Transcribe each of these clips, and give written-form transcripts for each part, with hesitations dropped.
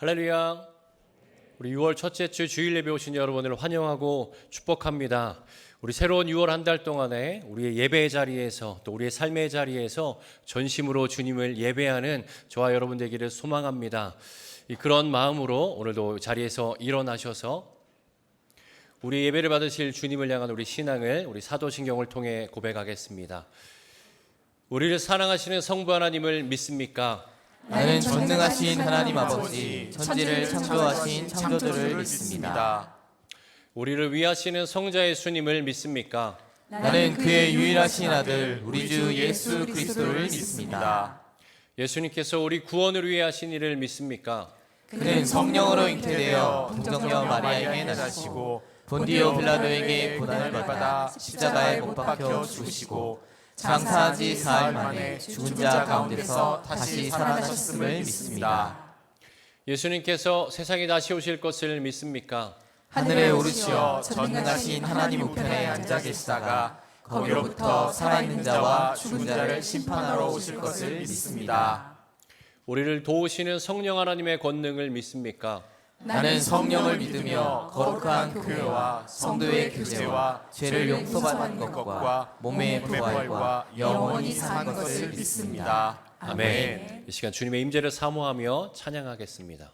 할렐루야. 우리 6월 첫째 주 주일 예배 오신 여러분을 환영하고 축복합니다. 우리 새로운 6월 한 달 동안에 우리의 예배의 자리에서 또 우리의 삶의 자리에서 전심으로 주님을 예배하는 저와 여러분 되기를 소망합니다. 그런 마음으로 오늘도 자리에서 일어나셔서 우리 예배를 받으실 주님을 향한 우리 신앙을 우리 사도신경을 통해 고백하겠습니다. 우리를 사랑하시는 성부 하나님을 믿습니까? 나는 전능하신 하나님 아버지, 천지를 창조하신 창조주를 믿습니다. 우리를 위하시는 성자 예수님을 믿습니까? 나는 그의 유일하신 아들, 우리 주 예수 그리스도를 믿습니다. 예수님께서 우리 구원을 위해 하신 일을 믿습니까? 그는 성령으로 잉태되어 동정녀 마리아에게 나시고 본디오 빌라도에게 고난을 받아 십자가에 못 박혀 죽으시고 장사한 지 사흘 만에 죽은 자 가운데서 다시 살아나셨음을 믿습니다. 예수님께서 세상에 다시 오실 것을 믿습니까? 하늘에 오르시어 전능하신 하나님 우편에 앉아 계시다가 거기로부터 살아있는 자와 죽은 자를 심판하러 오실 것을 믿습니다. 우리를 도우시는 성령 하나님의 권능을 믿습니까? 나는 성령을 믿으며 거룩한 교회와 성도의 교제와 죄를 용서받는 것과 몸의 부활과 영원히 사는 것을 믿습니다. 아멘. 이 시간 주님의 임재를 사모하며 찬양하겠습니다.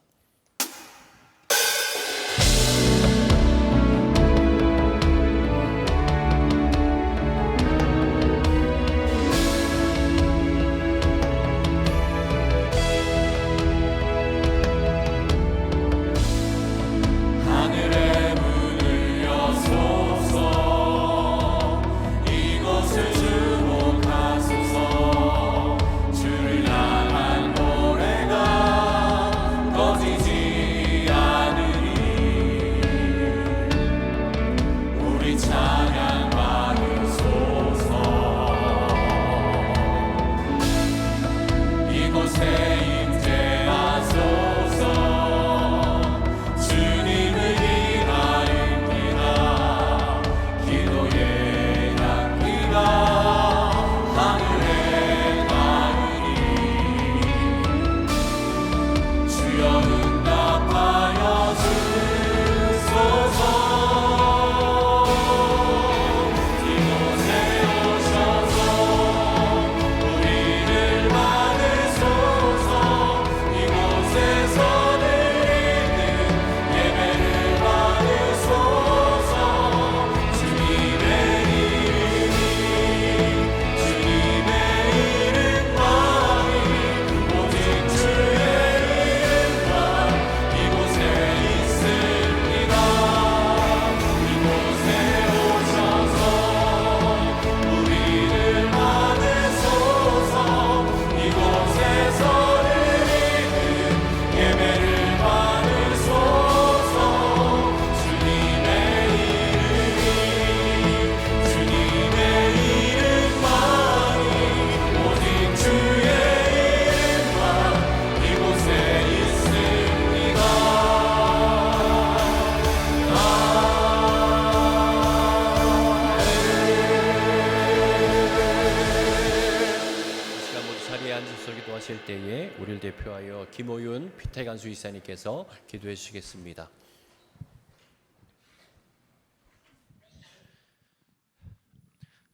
때에 우리를 대표하여 김호윤 피태간 수의사님께서 기도해 주시겠습니다.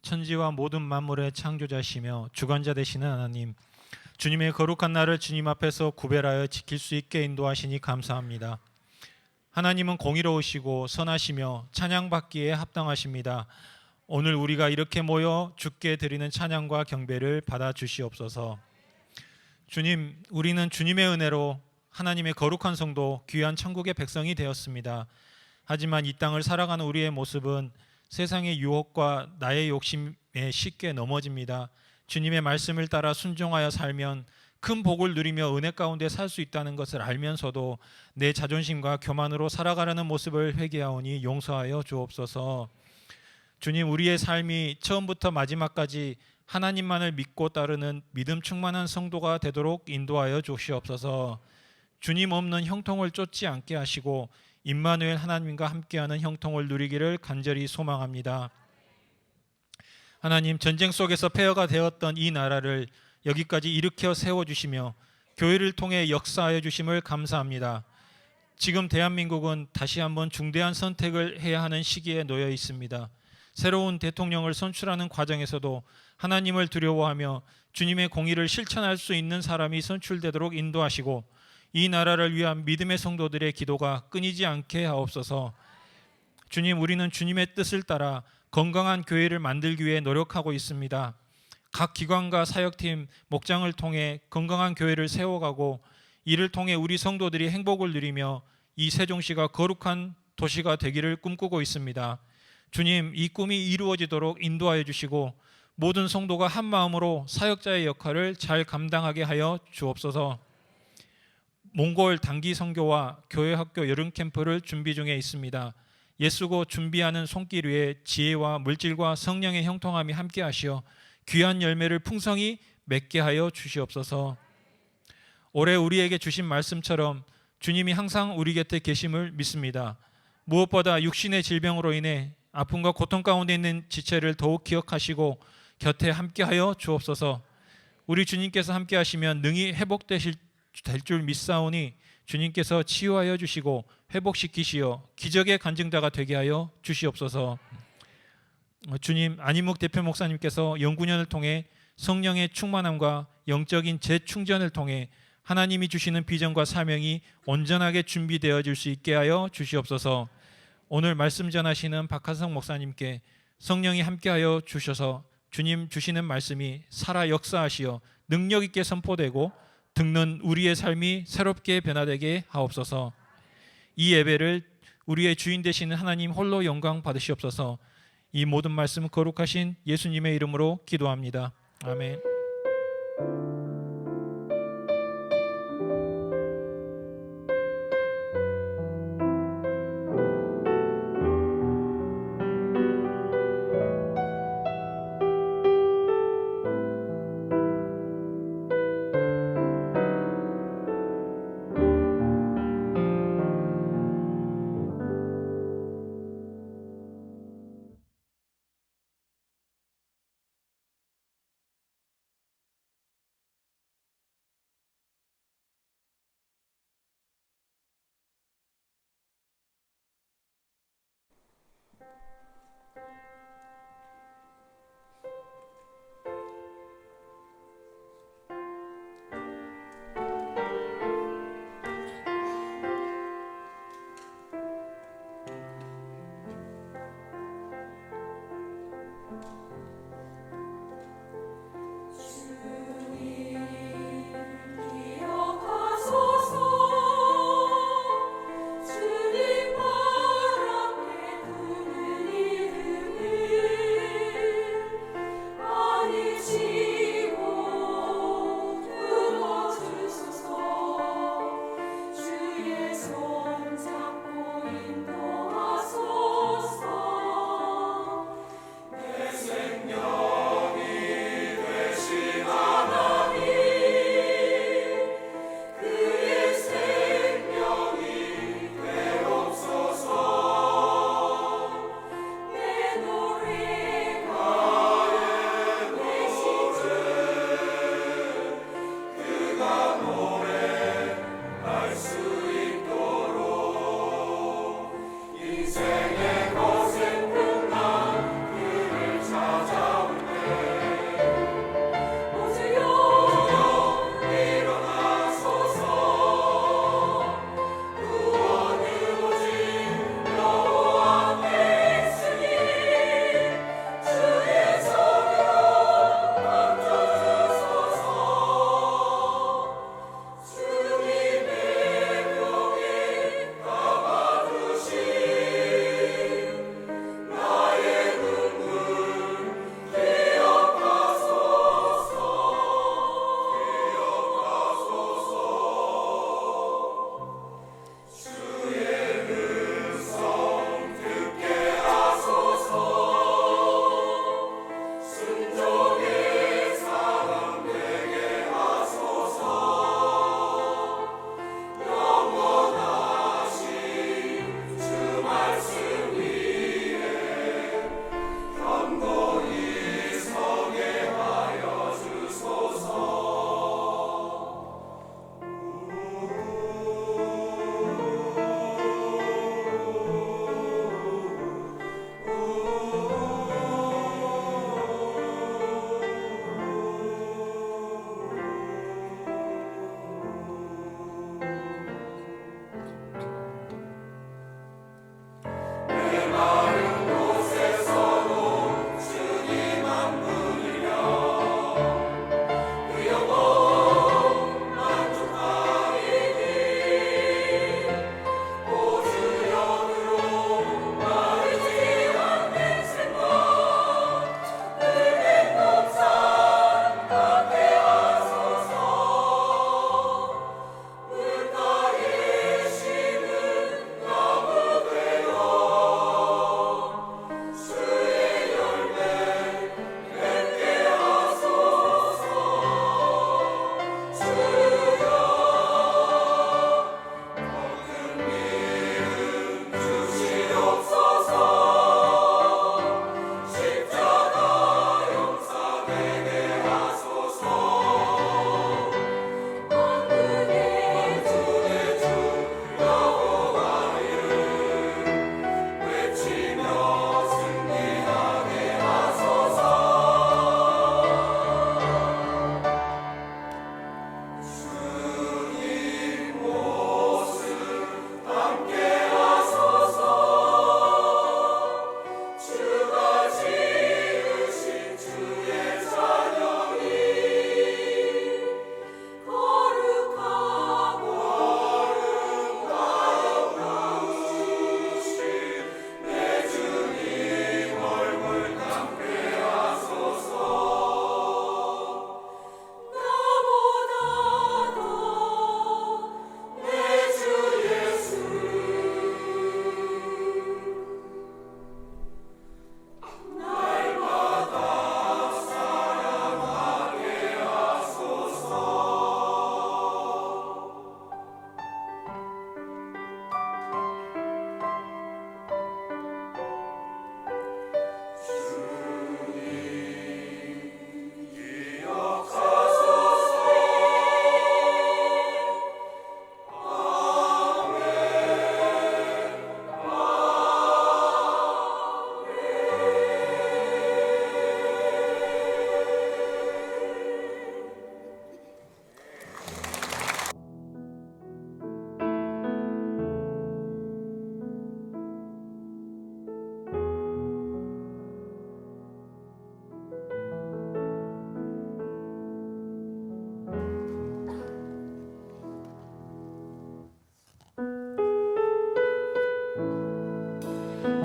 천지와 모든 만물의 창조자시며 주관자 되시는 하나님, 주님의 거룩한 날을 주님 앞에서 구별하여 지킬 수 있게 인도하시니 감사합니다. 하나님은 공의로우시고 선하시며 찬양받기에 합당하십니다. 오늘 우리가 이렇게 모여 주께 드리는 찬양과 경배를 받아 주시옵소서. 주님, 우리는 주님의 은혜로 하나님의 거룩한 성도, 귀한 천국의 백성이 되었습니다. 하지만 이 땅을 살아가는 우리의 모습은 세상의 유혹과 나의 욕심에 쉽게 넘어집니다. 주님의 말씀을 따라 순종하여 살면 큰 복을 누리며 은혜 가운데 살 수 있다는 것을 알면서도 내 자존심과 교만으로 살아가려는 모습을 회개하오니 용서하여 주옵소서. 주님, 우리의 삶이 처음부터 마지막까지 하나님만을 믿고 따르는 믿음 충만한 성도가 되도록 인도하여 주시옵소서. 주님 없는 형통을 쫓지 않게 하시고 임마누엘 하나님과 함께하는 형통을 누리기를 간절히 소망합니다. 하나님, 전쟁 속에서 폐허가 되었던 이 나라를 여기까지 일으켜 세워주시며 교회를 통해 역사하여 주심을 감사합니다. 지금 대한민국은 다시 한번 중대한 선택을 해야 하는 시기에 놓여 있습니다. 새로운 대통령을 선출하는 과정에서도 하나님을 두려워하며 주님의 공의를 실천할 수 있는 사람이 선출되도록 인도하시고 이 나라를 위한 믿음의 성도들의 기도가 끊이지 않게 하옵소서. 주님, 우리는 주님의 뜻을 따라 건강한 교회를 만들기 위해 노력하고 있습니다. 각 기관과 사역팀, 목장을 통해 건강한 교회를 세워가고 이를 통해 우리 성도들이 행복을 누리며 이 세종시가 거룩한 도시가 되기를 꿈꾸고 있습니다. 주님, 이 꿈이 이루어지도록 인도하여 주시고 모든 성도가 한 마음으로 사역자의 역할을 잘 감당하게 하여 주옵소서. 몽골 단기 선교와 교회 학교 여름 캠프를 준비 중에 있습니다. 예수고 준비하는 손길 위에 지혜와 물질과 성령의 형통함이 함께 하시어 귀한 열매를 풍성히 맺게 하여 주시옵소서. 올해 우리에게 주신 말씀처럼 주님이 항상 우리 곁에 계심을 믿습니다. 무엇보다 육신의 질병으로 인해 아픔과 고통 가운데 있는 지체를 더욱 기억하시고 곁에 함께하여 주옵소서. 우리 주님께서 함께하시면 능히 회복되실 될 줄 믿사오니 주님께서 치유하여 주시고 회복시키시어 기적의 간증자가 되게 하여 주시옵소서. 주님, 안인묵 대표 목사님께서 연구년을 통해 성령의 충만함과 영적인 재충전을 통해 하나님이 주시는 비전과 사명이 온전하게 준비되어질 수 있게 하여 주시옵소서. 오늘 말씀 전하시는 박하성 목사님께 성령이 함께하여 주셔서 주님 주시는 말씀이 살아 역사하시어 능력 있게 선포되고 듣는 우리의 삶이 새롭게 변화되게 하옵소서. 이 예배를 우리의 주인 되시는 하나님 홀로 영광 받으시옵소서. 이 모든 말씀 거룩하신 예수님의 이름으로 기도합니다. 아멘.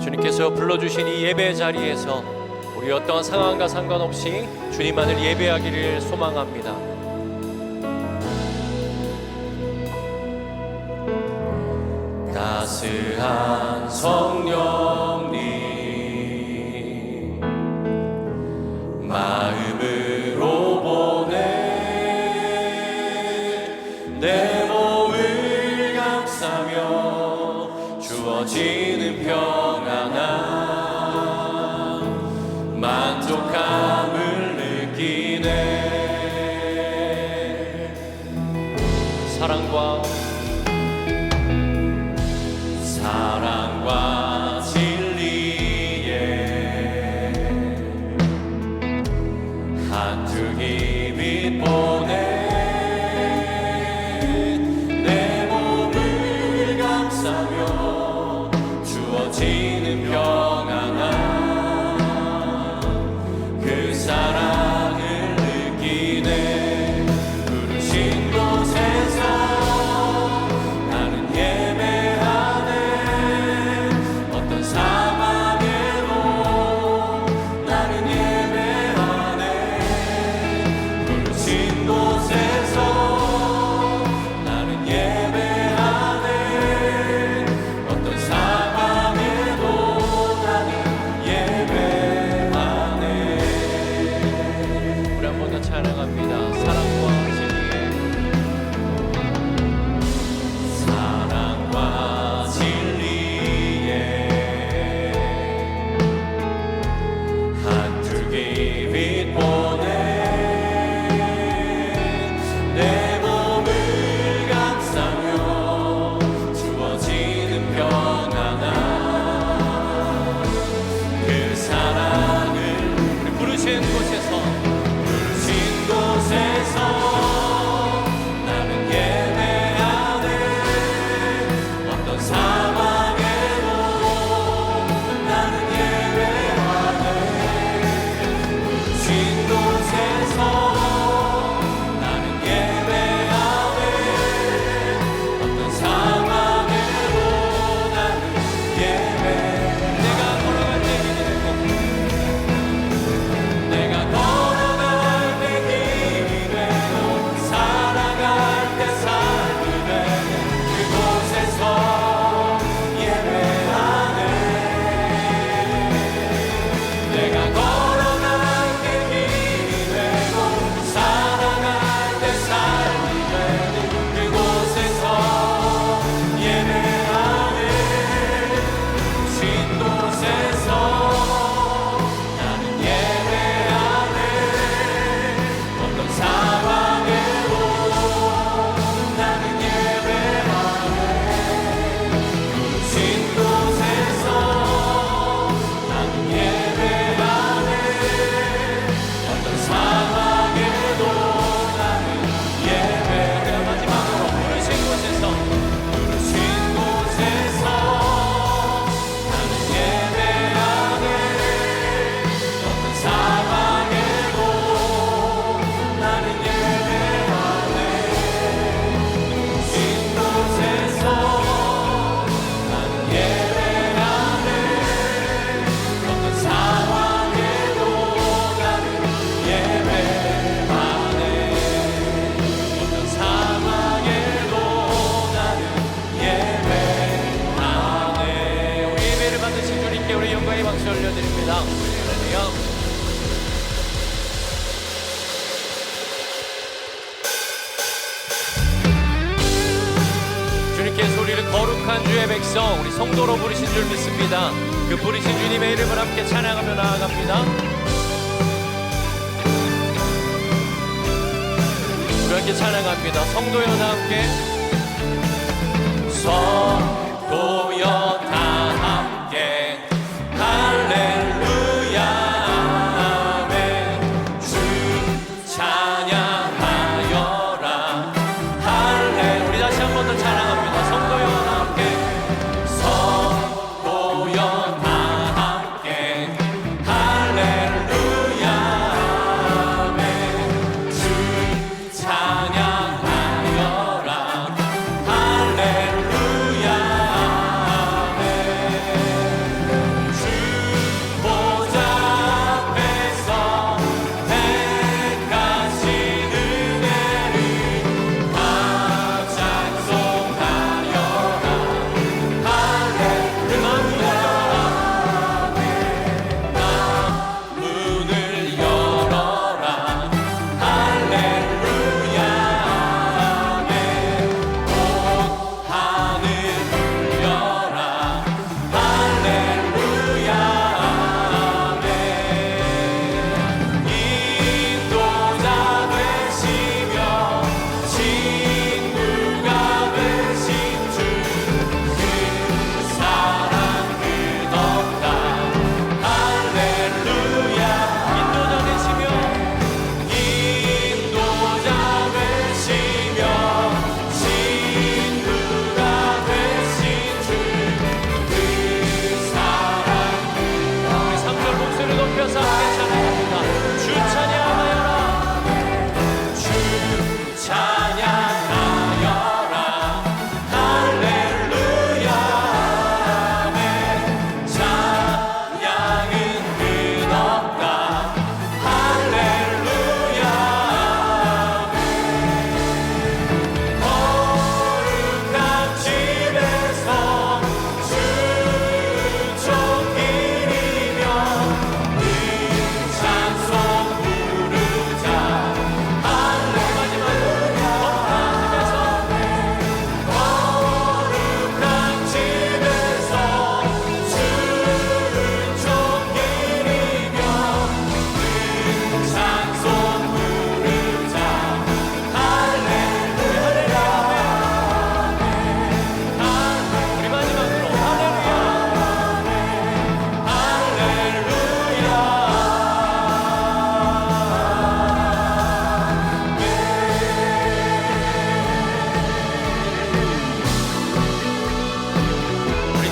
주님께서 불러주신 이 예배 자리에서 우리 어떠한 상황과 상관없이 주님만을 예배하기를 소망합니다. 따스한 성령님 마음으로 보내 내 몸을 감싸며 주어지는 평안함 만족감을 느끼네. 사랑과 진리에 한투기 빛 보내 내 몸을 감싸며 주어지는 평안함 그 사랑을 느끼네. 부르신 곳에서 나는 예배하네. 어떤 상황에도 나는 예배하네. 부르신 곳에서 나는 예배하네. 어떤 상황에도 나는 예배하네. 우리 한 번 더 찬양합니다. 사랑과 진리에 사랑과 진리에 한툴기 빛 보내 내 몸을 감싸며 주어지는 평안함 그 사랑을 우리 부르신 곳에서 나는 예배하네. 어떤 상황에도 나는 예배하네. 부르신 곳에서 나는 예배하네. 어떤 상황에도 나는 예배. 내가 걸어갈 때 길이 되고 내가 걸어갈 때 길이 되고 살아갈 때 삶이 되는 그곳에서 예배하네. 내가 걸어갈 때 길이 되고 살아갈 때 삶이 되는 그곳에서 예배하네. 신 곳에서 나는 예배하네. 어떤 상황에도 나는 예배하네. 신 곳에서 나는 예배하네. 어떤 상황에도 나는 예배하네. 마지막으로 부르신 곳에서 나는 예배하네. 어떤 상황에도 나는 예배하네. 신 곳에서 나는 예배하네. 어떤 상황에도 나는 예배하네. 어떤 상황에도 나는 예배하네. 우리 예배를 받으신 주님께 우리 영광의 박수 올려드립니다. 할렐루야. 주님께서 우리를 거룩한 주의 백성 우리 성도로 부르신 줄 믿습니다. 그 부르신 주님의 이름을 함께 찬양하며 나아갑니다. 우리 함께 찬양합니다. 성도여 다 함께 성도여 다 함께 할렐루야 아멘 주 찬양하여라 할렐 우리 다시 한 번 더 찬양합니다. 성도여 다 함께 성도여 다 함께 할렐루야 아멘 주 찬양하여라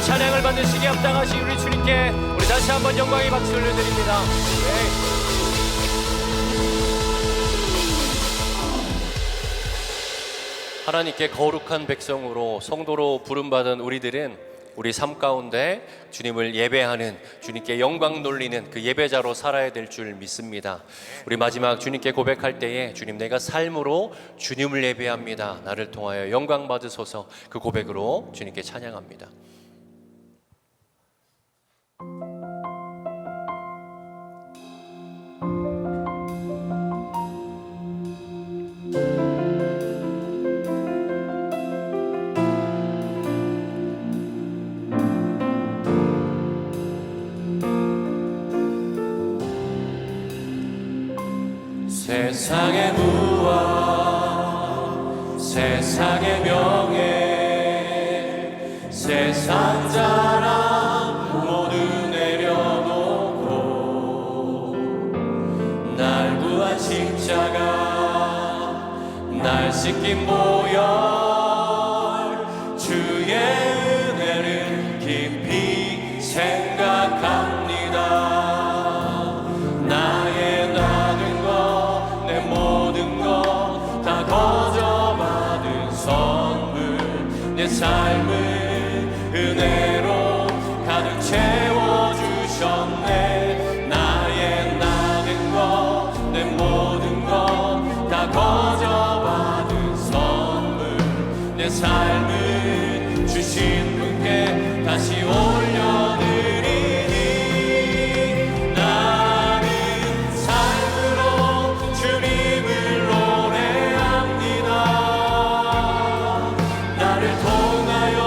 찬양을 받으시기에 합당하신 우리 주님께 우리 다시 한번 영광의 박수 올려드립니다. 하나님께 거룩한 백성으로 성도로 부름받은 우리들은 우리 삶 가운데 주님을 예배하는, 주님께 영광 돌리는 그 예배자로 살아야 될 줄 믿습니다. 우리 마지막 주님께 고백할 때에 주님, 내가 삶으로 주님을 예배합니다, 나를 통하여 영광 받으소서, 그 고백으로 주님께 찬양합니다. 세상의 부와 세상의 명예, 세상 자랑 모두 내려놓고 날 구한 십자가, 날 씻긴 보혈, 주의 은혜를 깊이 생각합니다. 나의 나는 것, 내 모든 것 다 거저받은 선물, 내 삶을 은혜로 가득 채워주셨네. 나의 나는 것, 내 모든 것 다 거저받은 선물, 내 삶을 주신 분께 다시 올려드리니 나는 삶으로 주님을 노래합니다. 나를 통하여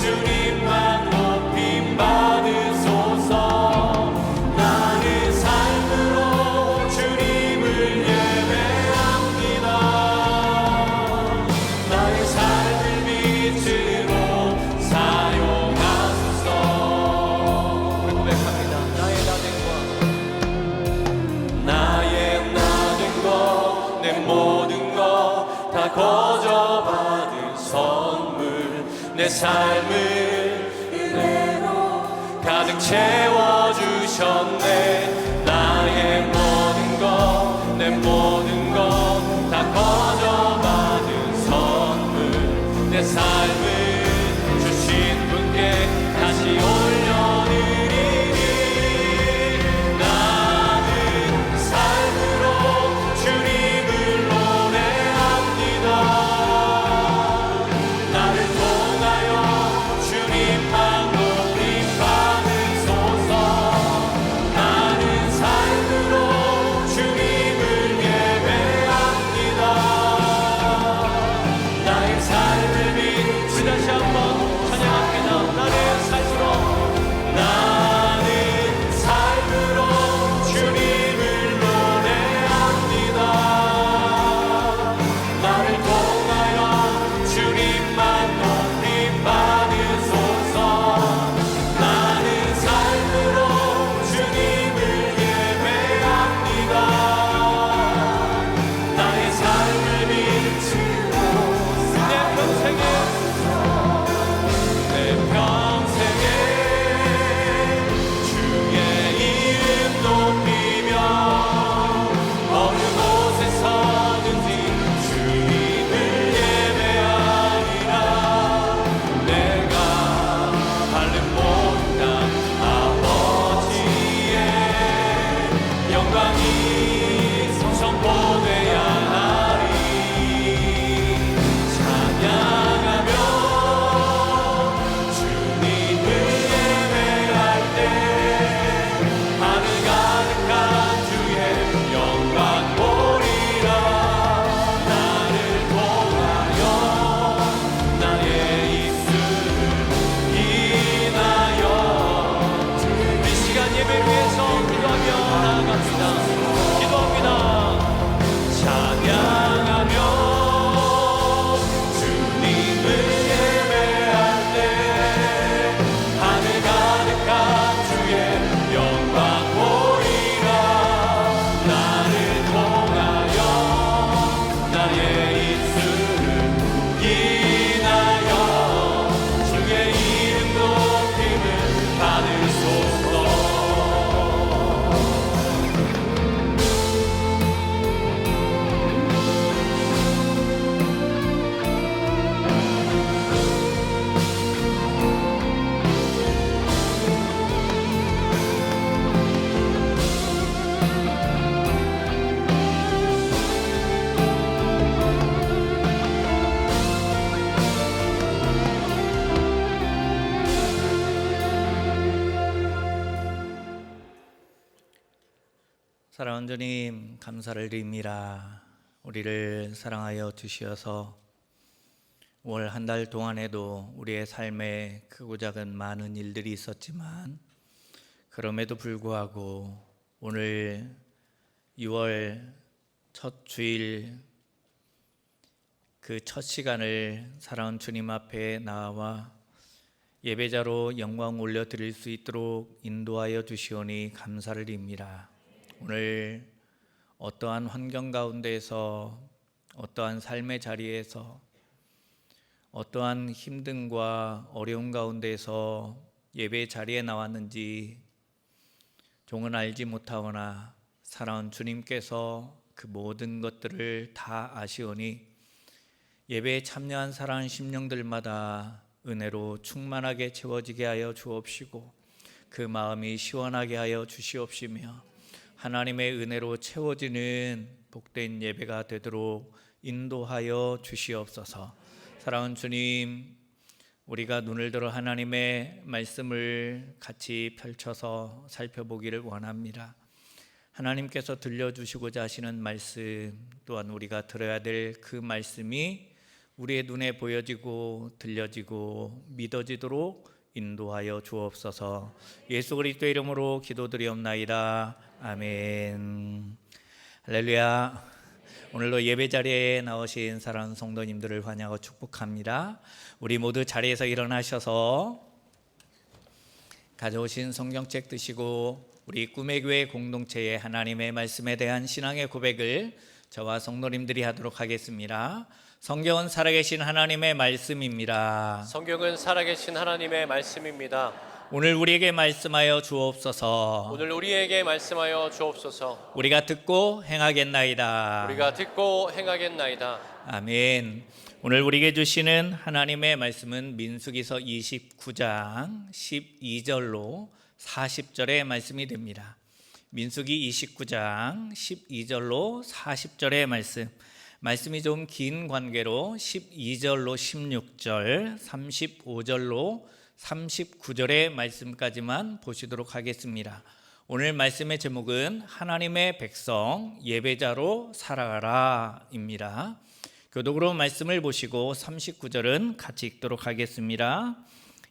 주님만 높임 받으소서. 나는 삶으로 주님을 예배합니다. 나의 삶을 빛으로 사용하소서. 우리 고백합니다. 나의 나는 것, 내 모든 것 다 거저받은 선물, 내 삶을 은혜로 가득 채워주셨네. 나의 모든 것, 내 모든 것 다 거저받은 선물, 내 삶을 주신 분께 다시 올려드리니 나는 삶으로 주님을 노래합니다. 나를 통하여 주님만 높임 받으소서. 나는 삶으로 주님을 예배합니다. 나의 삶을 빛이 다시 한번 찬양합니다. 나는 삶으로, 나는 삶으로 주님을 노래합니다. 나를 통하여 주님만 높임 받으소서. 나는 삶으로 주님을 예배합니다. 나의 삶을 빛으로 내 평생에 주의 이름 높이며 어느 곳에 서든지 주님을 예배하리라. 내가 밟는 모든 땅 아버지의 영광이 선포되야 하리. 찬양하며 주님을 예배할 때 하늘 가득한 주의 영광 보리라. 나를 통하여 나의 입술을 인하여 이 시간 예배를 위해서 기도하며 나아갑니다. 기도합니다. 찬양하며 주님을 예배할 때 하늘 가득한 주의 영광 보리라. 나를 통하여 나의 입술을 인하여 주의 이름 높이며 사랑하는 주님, 감사를 드립니다. 우리를 사랑하여 주시어서 올 한 달 동안에도 우리의 삶에 크고 작은 많은 일들이 있었지만 그럼에도 불구하고 오늘 6월 첫 주일 그 첫 시간을 사랑하는 주님 앞에 나와 예배자로 영광 올려드릴 수 있도록 인도하여 주시오니 감사를 드립니다. 오늘 어떠한 환경 가운데에서 어떠한 삶의 자리에서 어떠한 힘듦과 어려움 가운데에서 예배 자리에 나왔는지 종은 알지 못하오나 사랑하는 주님께서 그 모든 것들을 다 아시오니 예배에 참여한 사랑하는 심령들마다 은혜로 충만하게 채워지게 하여 주옵시고 그 마음이 시원하게 하여 주시옵시며 하나님의 은혜로 채워지는 복된 예배가 되도록 인도하여 주시옵소서. 사랑하는 주님, 우리가 눈을 들어 하나님의 말씀을 같이 펼쳐서 살펴보기를 원합니다. 하나님께서 들려주시고자 하시는 말씀 또한 우리가 들어야 될 그 말씀이 우리의 눈에 보여지고 들려지고 믿어지도록 인도하여 주옵소서. 예수 그리스도의 이름으로 기도드리옵나이다. 아멘. 할렐루야. 오늘도 예배 자리에 나오신 사랑하는 성도님들을 환영하고 축복합니다. 우리 모두 자리에서 일어나셔서 가져오신 성경책 드시고 우리 꿈의 교회 공동체의 하나님의 말씀에 대한 신앙의 고백을 저와 성도님들이 하도록 하겠습니다. 성경은 살아계신 하나님의 말씀입니다. 성경은 살아계신 하나님의 말씀입니다. 오늘 우리에게 말씀하여 주옵소서. 오늘 우리에게 말씀하여 주옵소서. 우리가 듣고 행하겠나이다. 우리가 듣고 행하겠나이다. 아멘. 오늘 우리에게 주시는 하나님의 말씀은 민수기서 29장 12절로 40절의 말씀이 됩니다. 민수기 29장 12절로 40절의 말씀이 좀 긴 관계로 12절로 16절, 35절로 39절의 말씀까지만 보시도록 하겠습니다. 오늘 말씀의 제목은 하나님의 백성 예배자로 살아가라 입니다. 교독으로 말씀을 보시고 39절은 같이 읽도록 하겠습니다.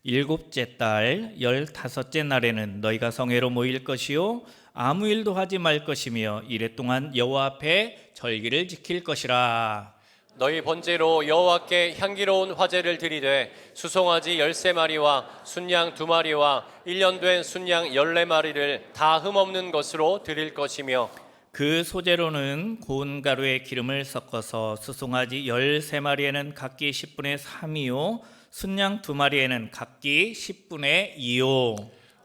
일곱째 달 15째 날에는 너희가 성회로 모일 것이요 아무 일도 하지 말 것이며 이래 동안 여호와 앞에 절기를 지킬 것이라. 너희 번제로 여호와께 향기로운 화제를 드리되 수송아지 13마리와 순양 2마리와 1년 된 순양 14마리를 다 흠없는 것으로 드릴 것이며 그 소재로는 고운 가루에 기름을 섞어서 수송아지 13마리에는 각기 10분의 3이요 순양 2마리에는 각기 10분의 2요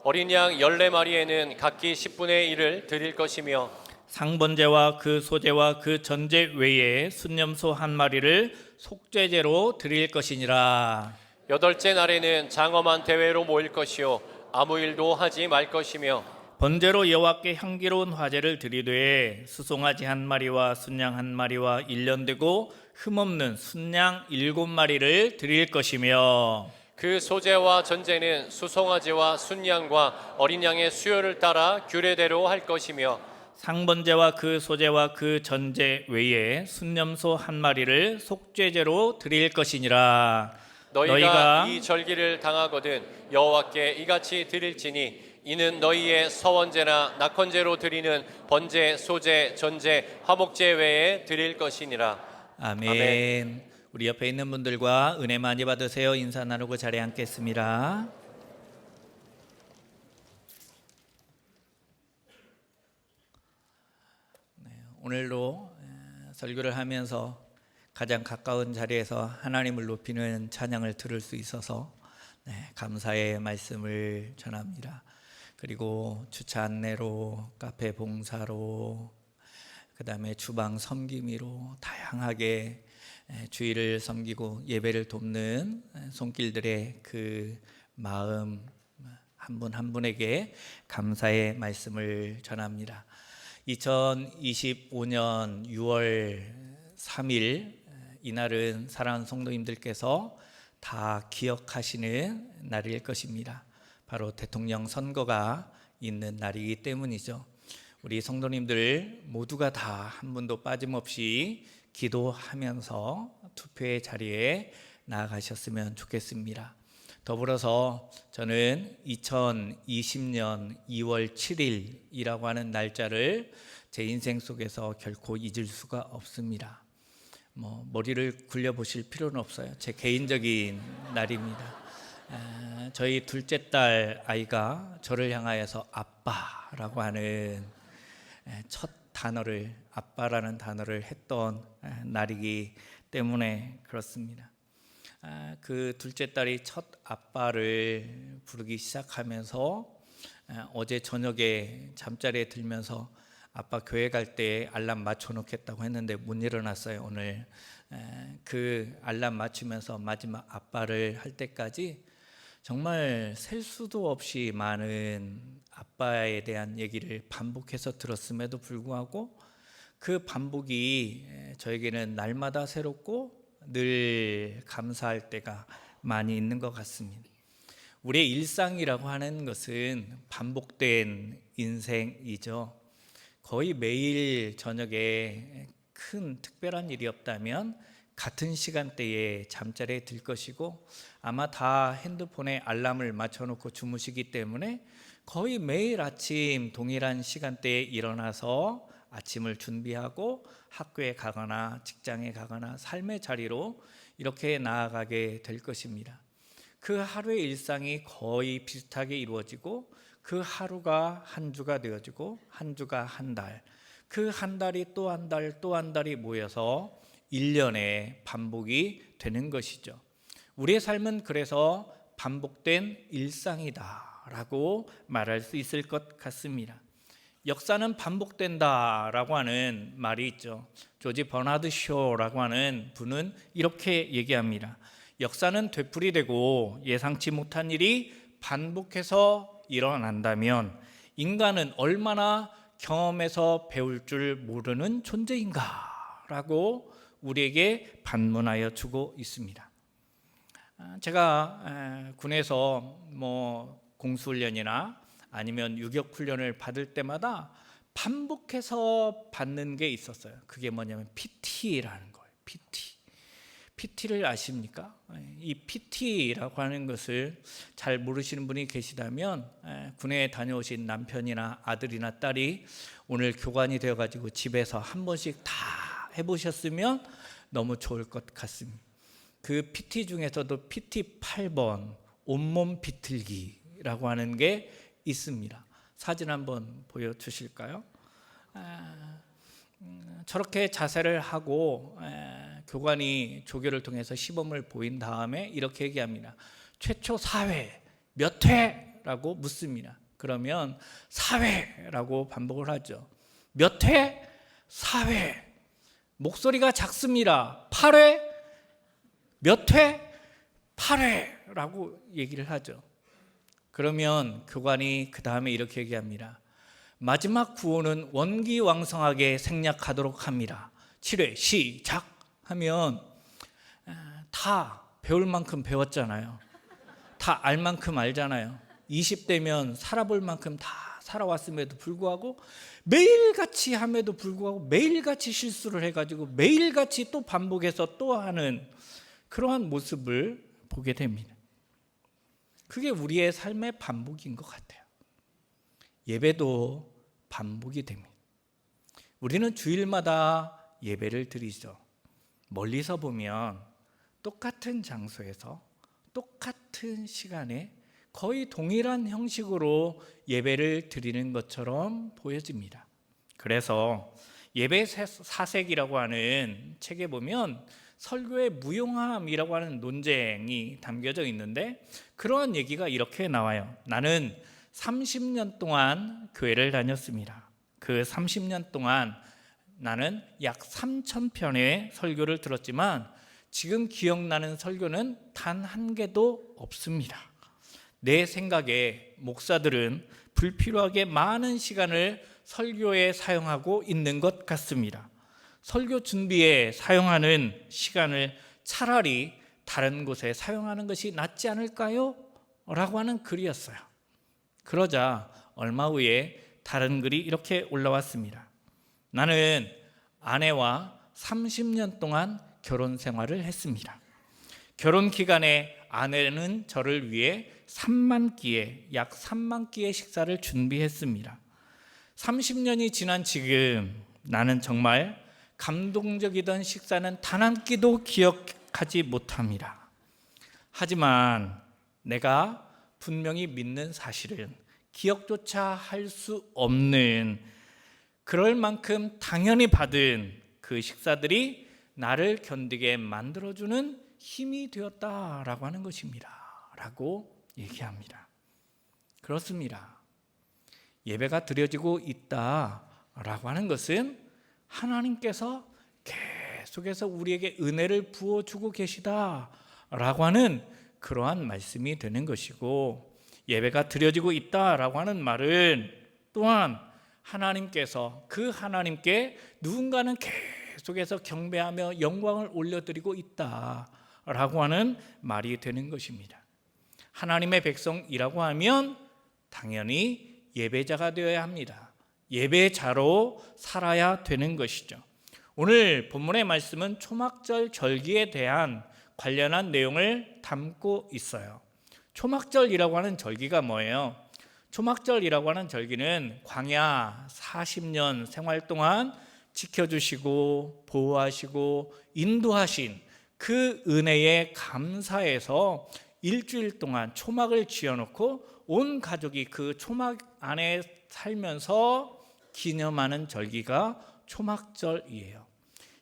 어린 양 14마리에는 각기 10분의 1을 드릴 것이며 상번제와 그 소제와 그 전제 외에 순념소 1마리를 속죄제로 드릴 것이니라. 8째 날에는 장엄한 대회로 모일 것이요 아무 일도 하지 말 것이며 번제로 여호와께 향기로운 화제를 드리되 수송아지 1마리와 순양 1마리와 1년 되고 흠없는 순양 7마리를 드릴 것이며 그 소제와 전제는 수송아지와 순양과 어린 양의 수요를 따라 규례대로 할 것이며 상번제와 그 소제와 그 전제 외에 순념소 1마리를 속죄제로 드릴 것이니라. 너희가 이 절기를 당하거든 여호와께 이같이 드릴지니 이는 너희의 서원제나 낙헌제로 드리는 번제, 소제, 전제, 화목제 외에 드릴 것이니라. 아멘. 아멘. 우리 옆에 있는 분들과 은혜 많이 받으세요. 인사 나누고 자리에 앉겠습니다. 오늘도 설교를 하면서 가장 가까운 자리에서 하나님을 높이는 찬양을 들을 수 있어서 감사의 말씀을 전합니다. 그리고 주차 안내로, 카페 봉사로, 그 다음에 주방 섬김이로 다양하게 주일을 섬기고 예배를 돕는 손길들의 그 마음 한 분 한 분에게 감사의 말씀을 전합니다. 2025년 6월 3일 이날은 사랑하는 성도님들께서 다 기억하시는 날일 것입니다. 바로 대통령 선거가 있는 날이기 때문이죠. 우리 성도님들 모두가 다 한 분도 빠짐없이 기도하면서 투표의 자리에 나아가셨으면 좋겠습니다. 더불어서 저는 2020년 2월 7일이라고 하는 날짜를 제 인생 속에서 결코 잊을 수가 없습니다. 머리를 굴려보실 필요는 없어요. 제 개인적인 날입니다. 저희 둘째 딸 아이가 저를 향하여서 아빠라고 하는 첫 단어를, 아빠라는 단어를 했던 날이기 때문에 그렇습니다. 그 둘째 딸이 첫 아빠를 부르기 시작하면서 어제 저녁에 잠자리에 들면서 아빠 교회 갈 때 알람 맞춰 놓겠다고 했는데 못 일어났어요. 오늘 그 알람 맞추면서 마지막 아빠를 할 때까지 정말 셀 수도 없이 많은 아빠에 대한 얘기를 반복해서 들었음에도 불구하고 그 반복이 저에게는 날마다 새롭고 늘 감사할 때가 많이 있는 것 같습니다. 우리의 일상이라고 하는 것은 반복된 인생이죠. 거의 매일 저녁에 큰 특별한 일이 없다면 같은 시간대에 잠자리에 들 것이고 아마 다 핸드폰에 알람을 맞춰놓고 주무시기 때문에 거의 매일 아침 동일한 시간대에 일어나서 아침을 준비하고 학교에 가거나 직장에 가거나 삶의 자리로 이렇게 나아가게 될 것입니다. 그 하루의 일상이 거의 비슷하게 이루어지고 그 하루가 한 주가 되어지고 한 주가 한 달, 그 한 달이 또 한 달, 또 한 달이 모여서 1년의 반복이 되는 것이죠. 우리의 삶은 그래서 반복된 일상이다라고 말할 수 있을 것 같습니다. 역사는 반복된다라고 하는 말이 있죠. 조지 버나드 쇼라고 하는 분은 이렇게 얘기합니다. 역사는 되풀이되고 예상치 못한 일이 반복해서 일어난다면 인간은 얼마나 경험에서 배울 줄 모르는 존재인가 라고 우리에게 반문하여 주고 있습니다. 제가 군에서 공수훈련이나 아니면 유격훈련을 받을 때마다 반복해서 받는 게 있었어요. 그게 뭐냐면 PT라는 거예요. PT를 아십니까? 이 PT라고 하는 것을 잘 모르시는 분이 계시다면 군에 다녀오신 남편이나 아들이나 딸이 오늘 교관이 되어가지고 집에서 한 번씩 다 해보셨으면 너무 좋을 것 같습니다. 그 PT 중에서도 PT 8번 온몸 비틀기라고 하는 게 있습니다. 사진 한번 보여주실까요? 저렇게 자세를 하고 교관이 조교를 통해서 시범을 보인 다음에 이렇게 얘기합니다. 최초 4회 몇 회라고 묻습니다. 그러면 4회라고 반복을 하죠. 몇 회? 4회. 목소리가 작습니다. 8회? 몇 회? 8회라고 얘기를 하죠. 그러면 교관이 그 다음에 이렇게 얘기합니다. 마지막 구호는 원기왕성하게 생략하도록 합니다. 7회 시작하면 다 배울 만큼 배웠잖아요. 다 알 만큼 알잖아요. 20대면 살아볼 만큼 다 살아왔음에도 불구하고 매일같이 함에도 불구하고 매일같이 실수를 해가지고 매일같이 또 반복해서 또 하는 그러한 모습을 보게 됩니다. 그게 우리의 삶의 반복인 것 같아요. 예배도 반복이 됩니다. 우리는 주일마다 예배를 드리죠. 멀리서 보면 똑같은 장소에서 똑같은 시간에 거의 동일한 형식으로 예배를 드리는 것처럼 보여집니다. 그래서 예배 사색이라고 하는 책에 보면 설교의 무용함이라고 하는 논쟁이 담겨져 있는데 그러한 얘기가 이렇게 나와요. 나는 30년 동안 교회를 다녔습니다. 그 30년 동안 나는 약 3,000편의 설교를 들었지만 지금 기억나는 설교는 단 한 개도 없습니다. 내 생각에 목사들은 불필요하게 많은 시간을 설교에 사용하고 있는 것 같습니다. 설교 준비에 사용하는 시간을 차라리 다른 곳에 사용하는 것이 낫지 않을까요? 라고 하는 글이었어요. 그러자 얼마 후에 다른 글이 이렇게 올라왔습니다. 나는 아내와 30년 동안 결혼 생활을 했습니다. 결혼 기간에 아내는 저를 위해 3만 끼의 약 3만 끼의 식사를 준비했습니다. 30년이 지난 지금 나는 정말 감동적이던 식사는 단 한 끼도 기억하지 못합니다. 하지만 내가 분명히 믿는 사실은 기억조차 할 수 없는, 그럴 만큼 당연히 받은 그 식사들이 나를 견디게 만들어주는 힘이 되었다라고 하는 것입니다. 라고 얘기합니다. 그렇습니다. 예배가 드려지고 있다라고 하는 것은 하나님께서 계속해서 우리에게 은혜를 부어주고 계시다라고 하는 그러한 말씀이 되는 것이고, 예배가 드려지고 있다라고 하는 말은 또한 하나님께서 그 하나님께 누군가는 계속해서 경배하며 영광을 올려드리고 있다라고 하는 말이 되는 것입니다. 하나님의 백성이라고 하면 당연히 예배자가 되어야 합니다. 예배자로 살아야 되는 것이죠. 오늘 본문의 말씀은 초막절 절기에 대한 관련한 내용을 담고 있어요. 초막절이라고 하는 절기가 뭐예요? 초막절이라고 하는 절기는 광야 40년 생활 동안 지켜주시고 보호하시고 인도하신 그 은혜에 감사해서 일주일 동안 초막을 지어놓고 온 가족이 그 초막 안에 살면서 기념하는 절기가 초막절이에요.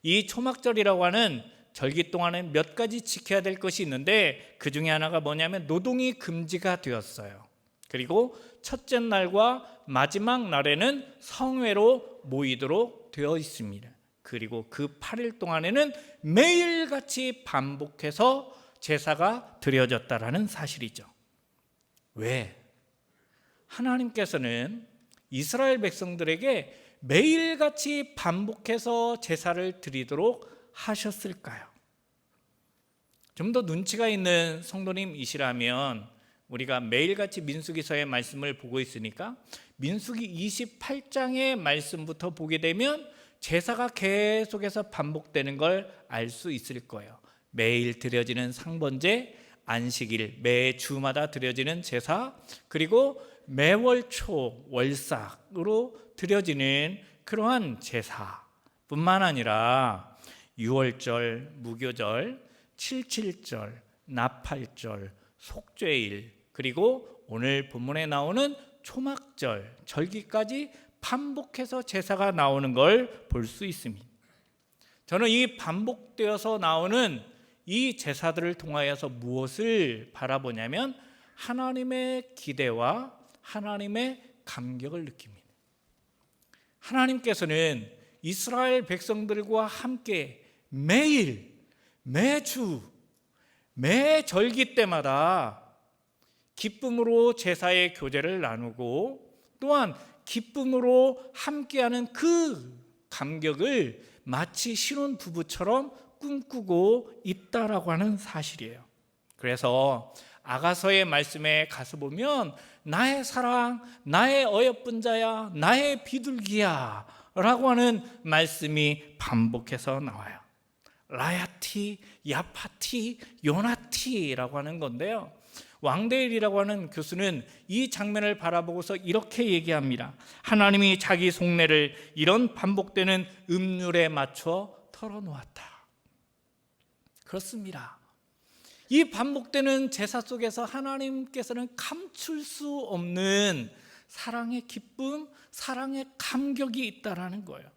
이 초막절이라고 하는 절기 동안에 몇 가지 지켜야 될 것이 있는데, 그 중에 하나가 뭐냐면 노동이 금지가 되었어요. 그리고 첫째 날과 마지막 날에는 성회로 모이도록 되어 있습니다. 그리고 그 8일 동안에는 매일같이 반복해서 제사가 드려졌다라는 사실이죠. 왜? 하나님께서는 이스라엘 백성들에게 매일같이 반복해서 제사를 드리도록 하셨을까요? 좀 더 눈치가 있는 성도님이시라면 우리가 매일같이 민수기서의 말씀을 보고 있으니까 민수기 28장의 말씀부터 보게 되면 제사가 계속해서 반복되는 걸 알 수 있을 거예요. 매일 드려지는 상번제, 안식일, 매 주마다 드려지는 제사, 그리고 매월 초 월삭으로 드려지는 그러한 제사뿐만 아니라 유월절, 무교절, 칠칠절, 나팔절, 속죄일, 그리고 오늘 본문에 나오는 초막절, 절기까지 반복해서 제사가 나오는 걸 볼 수 있습니다. 저는 이 반복되어서 나오는 이 제사들을 통하여서 무엇을 바라보냐면 하나님의 기대와 하나님의 감격을 느낍니다. 하나님께서는 이스라엘 백성들과 함께 매일, 매주, 매 절기 때마다 기쁨으로 제사의 교제를 나누고 또한 기쁨으로 함께하는 그 감격을 마치 신혼 부부처럼 꿈꾸고 있다라고 하는 사실이에요. 그래서 아가서의 말씀에 가서 보면 나의 사랑, 나의 어여쁜 자야, 나의 비둘기야 라고 하는 말씀이 반복해서 나와요. 라야티, 야파티, 요나티라고 하는 건데요, 왕데일이라고 하는 교수는 이 장면을 바라보고서 이렇게 얘기합니다. 하나님이 자기 속내를 이런 반복되는 음률에 맞춰 털어놓았다. 그렇습니다. 이 반복되는 제사 속에서 하나님께서는 감출 수 없는 사랑의 기쁨, 사랑의 감격이 있다라는 거예요.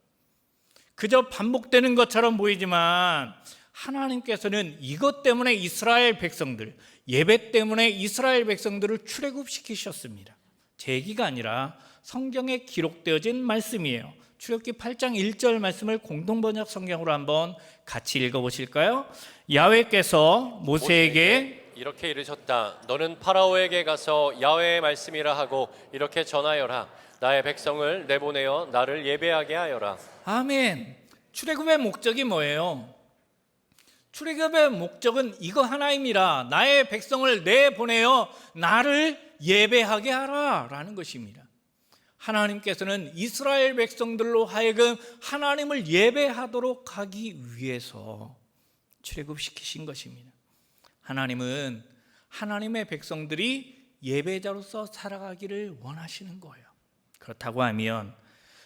그저 반복되는 것처럼 보이지만 하나님께서는 이것 때문에 이스라엘 백성들, 예배 때문에 이스라엘 백성들을 출애굽시키셨습니다. 제 얘기가 아니라 성경에 기록되어진 말씀이에요. 출애굽기 8장 1절 말씀을 공동번역 성경으로 한번 같이 읽어보실까요? 야훼께서 모세에게 이렇게 이르셨다. 너는 파라오에게 가서 야훼의 말씀이라 하고 이렇게 전하여라. 나의 백성을 내보내어 나를 예배하게 하여라. 아멘. 출애굽의 목적이 뭐예요? 출애굽의 목적은 이거 하나입니다. 나의 백성을 내보내어 나를 예배하게 하라 라는 것입니다. 하나님께서는 이스라엘 백성들로 하여금 하나님을 예배하도록 하기 위해서 출애굽시키신 것입니다. 하나님은 하나님의 백성들이 예배자로서 살아가기를 원하시는 거예요. 그렇다고 하면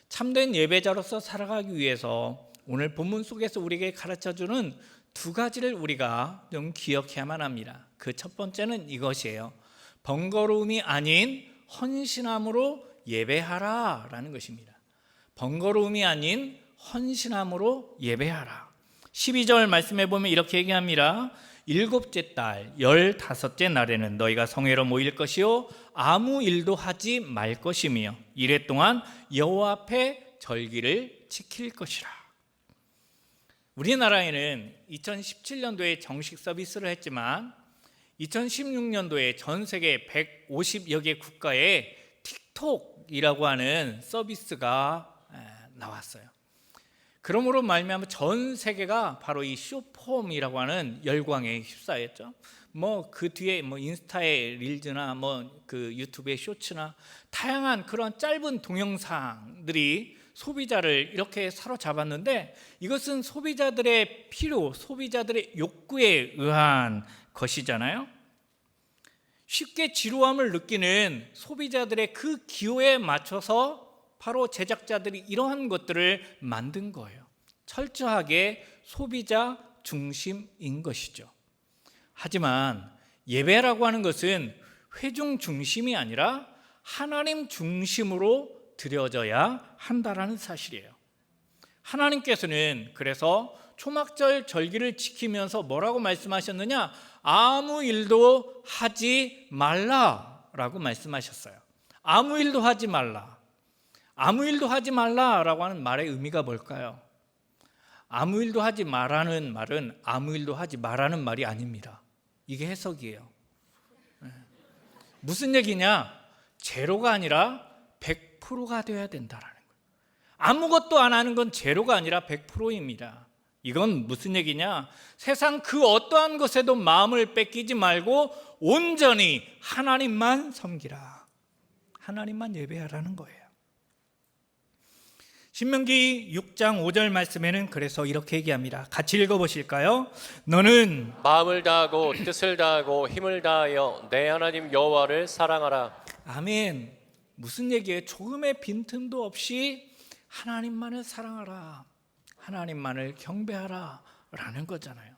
참된 예배자로서 살아가기 위해서 오늘 본문 속에서 우리에게 가르쳐주는 두 가지를 우리가 좀 기억해야만 합니다. 그 첫 번째는 이것이에요. 번거로움이 아닌 헌신함으로 예배하라 라는 것입니다. 번거로움이 아닌 헌신함으로 예배하라. 12절 말씀해 보면 이렇게 얘기합니다. 일곱째 달 15째 날에는 너희가 성회로 모일 것이요 아무 일도 하지 말 것이며 이래 동안 여호와 앞에 절기를 지킬 것이라. 우리나라에는 2017년도에 정식 서비스를 했지만 2016년도에 전 세계 150여 개 국가에 틱톡이라고 하는 서비스가 나왔어요. 그러므로 말미암아 전 세계가 바로 이 숏폼이라고 하는 열광에 휩싸였죠. 그 뒤에 인스타의 릴즈나 그 유튜브의 쇼츠나 다양한 그런 짧은 동영상들이 소비자를 이렇게 사로잡았는데 이것은 소비자들의 필요, 소비자들의 욕구에 의한 것이잖아요. 쉽게 지루함을 느끼는 소비자들의 그 기호에 맞춰서 바로 제작자들이 이러한 것들을 만든 거예요. 철저하게 소비자 중심인 것이죠. 하지만 예배라고 하는 것은 회중 중심이 아니라 하나님 중심으로 드려져야 한다라는 사실이에요. 하나님께서는 그래서 초막절 절기를 지키면서 뭐라고 말씀하셨느냐? 아무 일도 하지 말라라고 말씀하셨어요. 아무 일도 하지 말라. 아무 일도 하지 말라라고 하는 말의 의미가 뭘까요? 아무 일도 하지 말라는 말은 아무 일도 하지 말라는 말이 아닙니다. 이게 해석이에요. 무슨 얘기냐? 제로가 아니라 100%가 되어야 된다라는 거예요. 아무것도 안 하는 건 제로가 아니라 100%입니다. 이건 무슨 얘기냐? 세상 그 어떠한 것에도 마음을 뺏기지 말고 온전히 하나님만 섬기라. 하나님만 예배하라는 거예요. 신명기 6장 5절 말씀에는 그래서 이렇게 얘기합니다. 같이 읽어보실까요? 너는 마음을 다하고 뜻을 다하고 힘을 다하여 내 하나님 여호와를 사랑하라. 아멘. 무슨 얘기예요? 조금의 빈틈도 없이 하나님만을 사랑하라. 하나님만을 경배하라 라는 거잖아요.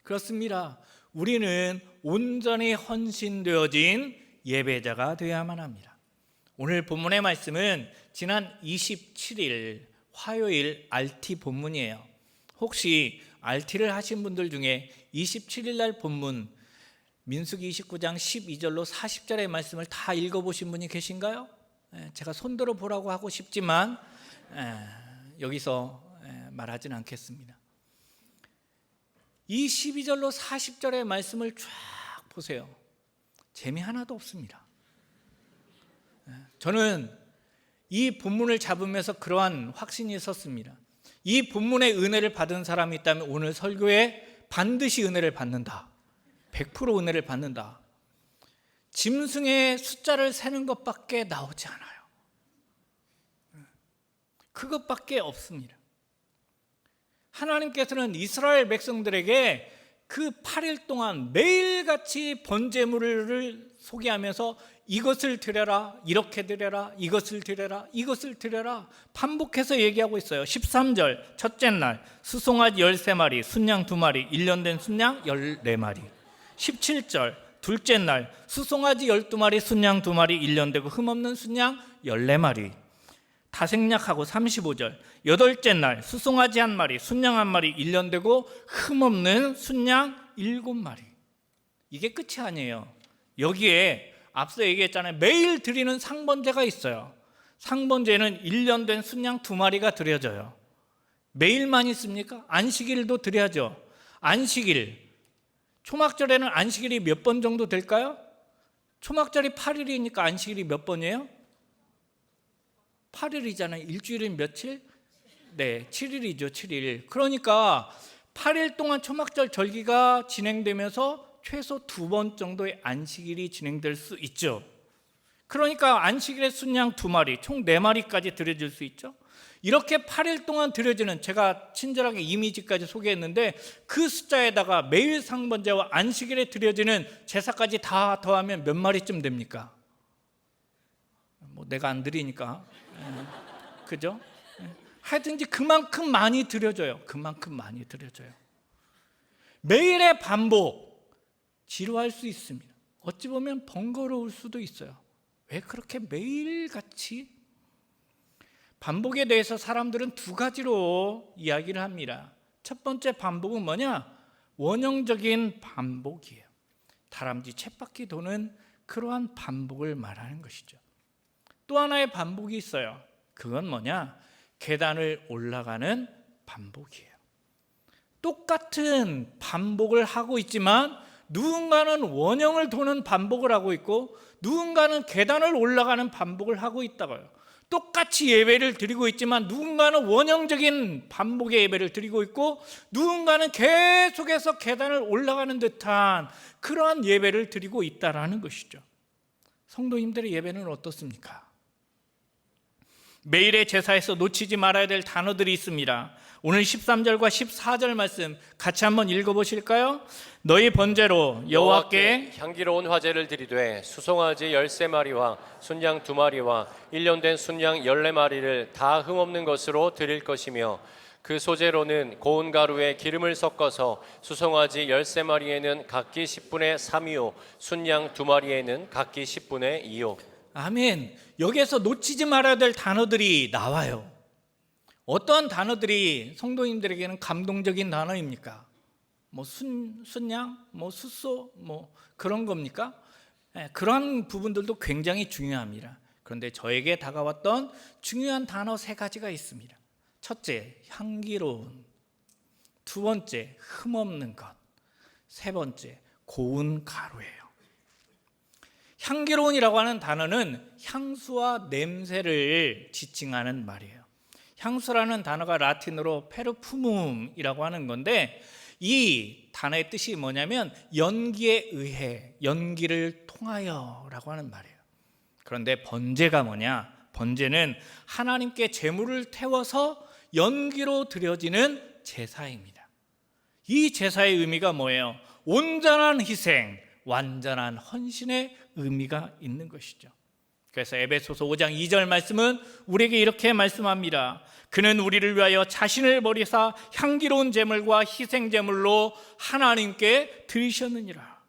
그렇습니다. 우리는 온전히 헌신되어진 예배자가 되어야만 합니다. 오늘 본문의 말씀은 지난 27일 화요일 RT 본문이에요. 혹시 RT를 하신 분들 중에 27일 날 본문 민수기 29장 12절로 40절의 말씀을 다 읽어보신 분이 계신가요? 제가 손들어 보라고 하고 싶지만 여기서 말하지는 않겠습니다. 이 12절로 40절의 말씀을 쫙 보세요. 재미 하나도 없습니다. 저는 이 본문을 잡으면서 그러한 확신이 있었습니다. 이 본문의 은혜를 받은 사람이 있다면 오늘 설교에 반드시 은혜를 받는다. 100% 은혜를 받는다. 짐승의 숫자를 세는 것밖에 나오지 않아요. 그것밖에 없습니다. 하나님께서는 이스라엘 백성들에게 그 8일 동안 매일같이 번제물을 소개하면서 이것을 드려라, 이렇게 드려라, 이것을 드려라, 이것을 드려라 반복해서 얘기하고 있어요. 13절 첫째 날 수송아지 13마리, 순양 2마리, 1년 된 순양 14마리. 17절 둘째 날 수송아지 12마리, 순양 2마리, 1년 되고 흠없는 순양 14마리. 다 생략하고 35절 여덟째 날 수송아지 1마리, 순양 1마리, 1년 되고 흠없는 순양 7마리. 이게 끝이 아니에요. 여기에 앞서 얘기했잖아요. 매일 드리는 상번제가 있어요. 상번제는 1년 된 순양 2마리가 드려져요. 매일만 있습니까? 안식일도 드려야죠. 안식일, 초막절에는 안식일이 몇 번 정도 될까요? 초막절이 8일이니까 안식일이 몇 번이에요? 8일이잖아요. 일주일은 며칠? 네, 7일이죠. 7일. 그러니까 8일 동안 초막절 절기가 진행되면서 최소 2번 정도의 안식일이 진행될 수 있죠. 그러니까 안식일에 순양 2마리, 총 4마리까지 드려질 수 있죠. 이렇게 8일 동안 드려지는, 제가 친절하게 이미지까지 소개했는데 그 숫자에다가 매일 상번제와 안식일에 드려지는 제사까지 다 더하면 몇 마리쯤 됩니까? 뭐 내가 안 드리니까. 그죠? 하여튼 그만큼 많이 드려져요. 그만큼 많이 드려져요. 매일의 반복, 지루할 수 있습니다. 어찌 보면 번거로울 수도 있어요. 왜 그렇게 매일같이? 반복에 대해서 사람들은 2가지로 이야기를 합니다. 첫 번째 반복은 뭐냐? 원형적인 반복이에요. 다람쥐 쳇바퀴 도는 그러한 반복을 말하는 것이죠. 또 하나의 반복이 있어요. 그건 뭐냐? 계단을 올라가는 반복이에요. 똑같은 반복을 하고 있지만 누군가는 원형을 도는 반복을 하고 있고 누군가는 계단을 올라가는 반복을 하고 있다고요. 똑같이 예배를 드리고 있지만 누군가는 원형적인 반복의 예배를 드리고 있고 누군가는 계속해서 계단을 올라가는 듯한 그러한 예배를 드리고 있다라는 것이죠. 성도님들의 예배는 어떻습니까? 매일의 제사에서 놓치지 말아야 될 단어들이 있습니다. 오늘 13절과 14절 말씀 같이 한번 읽어보실까요? 너희 번제로 여호와께 향기로운 화제를 드리되 수송아지 13마리와 순양 2마리와 1년 된 순양 14마리를 다 흠없는 것으로 드릴 것이며 그 소재로는 고운 가루에 기름을 섞어서 수송아지 13마리에는 각기 10분의 3이요 순양 2마리에는 각기 10분의 2요. 아멘. 여기에서 놓치지 말아야 될 단어들이 나와요. 어떤 단어들이 성도님들에게는 감동적인 단어입니까? 뭐 순양, 뭐 숫소, 뭐 그런 겁니까? 그런 부분들도 굉장히 중요합니다. 그런데 저에게 다가왔던 중요한 단어 3가지가 있습니다. 첫째, 향기로운. 2번째, 흠없는 것. 3번째, 고운 가루예요. 향기로운이라고 하는 단어는 향수와 냄새를 지칭하는 말이에요. 향수라는 단어가 라틴어로 페르푸눔이라고 하는 건데 이 단어의 뜻이 뭐냐면 연기에 의해, 연기를 통하여라고 하는 말이에요. 그런데 번제가 뭐냐? 번제는 하나님께 제물을 태워서 연기로 드려지는 제사입니다. 이 제사의 의미가 뭐예요? 온전한 희생, 완전한 헌신의 의미가 있는 것이죠. 그래서 에베소서 5장 2절 말씀은 우리에게 이렇게 말씀합니다. 그는 우리를 위하여 자신을 버리사 향기로운 제물과 희생 제물로 하나님께 드리셨느니라.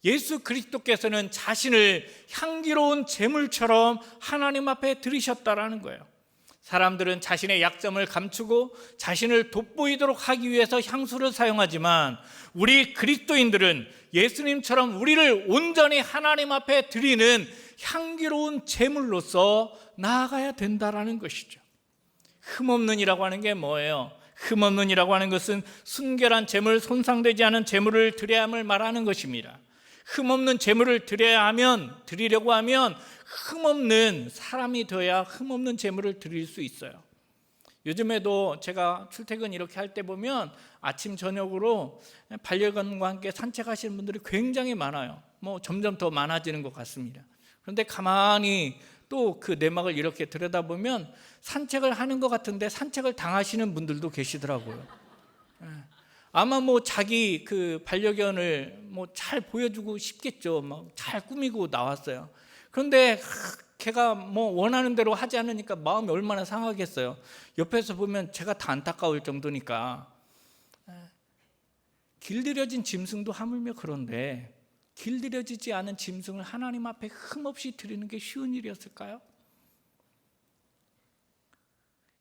예수 그리스도께서는 자신을 향기로운 제물처럼 하나님 앞에 드리셨다라는 거예요. 사람들은 자신의 약점을 감추고 자신을 돋보이도록 하기 위해서 향수를 사용하지만 우리 그리스도인들은 예수님처럼 우리를 온전히 하나님 앞에 드리는 향기로운 제물로서 나아가야 된다라는 것이죠. 흠없는이라고 하는 게 뭐예요? 흠없는이라고 하는 것은 순결한 제물, 손상되지 않은 제물을 드려야 함을 말하는 것입니다. 흠없는 제물을 드리려고 하면 흠없는 사람이 되어야 흠없는 제물을 드릴 수 있어요. 요즘에도 제가 출퇴근 이렇게 할 때 보면 아침 저녁으로 반려견과 함께 산책하시는 분들이 굉장히 많아요. 뭐 점점 더 많아지는 것 같습니다. 그런데 가만히 또 그 내막을 이렇게 들여다보면 산책을 하는 것 같은데 산책을 당하시는 분들도 계시더라고요. 아마 뭐 자기 그 반려견을 뭐 잘 보여주고 싶겠죠. 막 잘 꾸미고 나왔어요. 그런데 걔가 뭐 원하는 대로 하지 않으니까 마음이 얼마나 상하겠어요. 옆에서 보면 제가 다 안타까울 정도니까. 길들여진 짐승도 하물며 그런데 길들여지지 않은 짐승을 하나님 앞에 흠없이 드리는 게 쉬운 일이었을까요?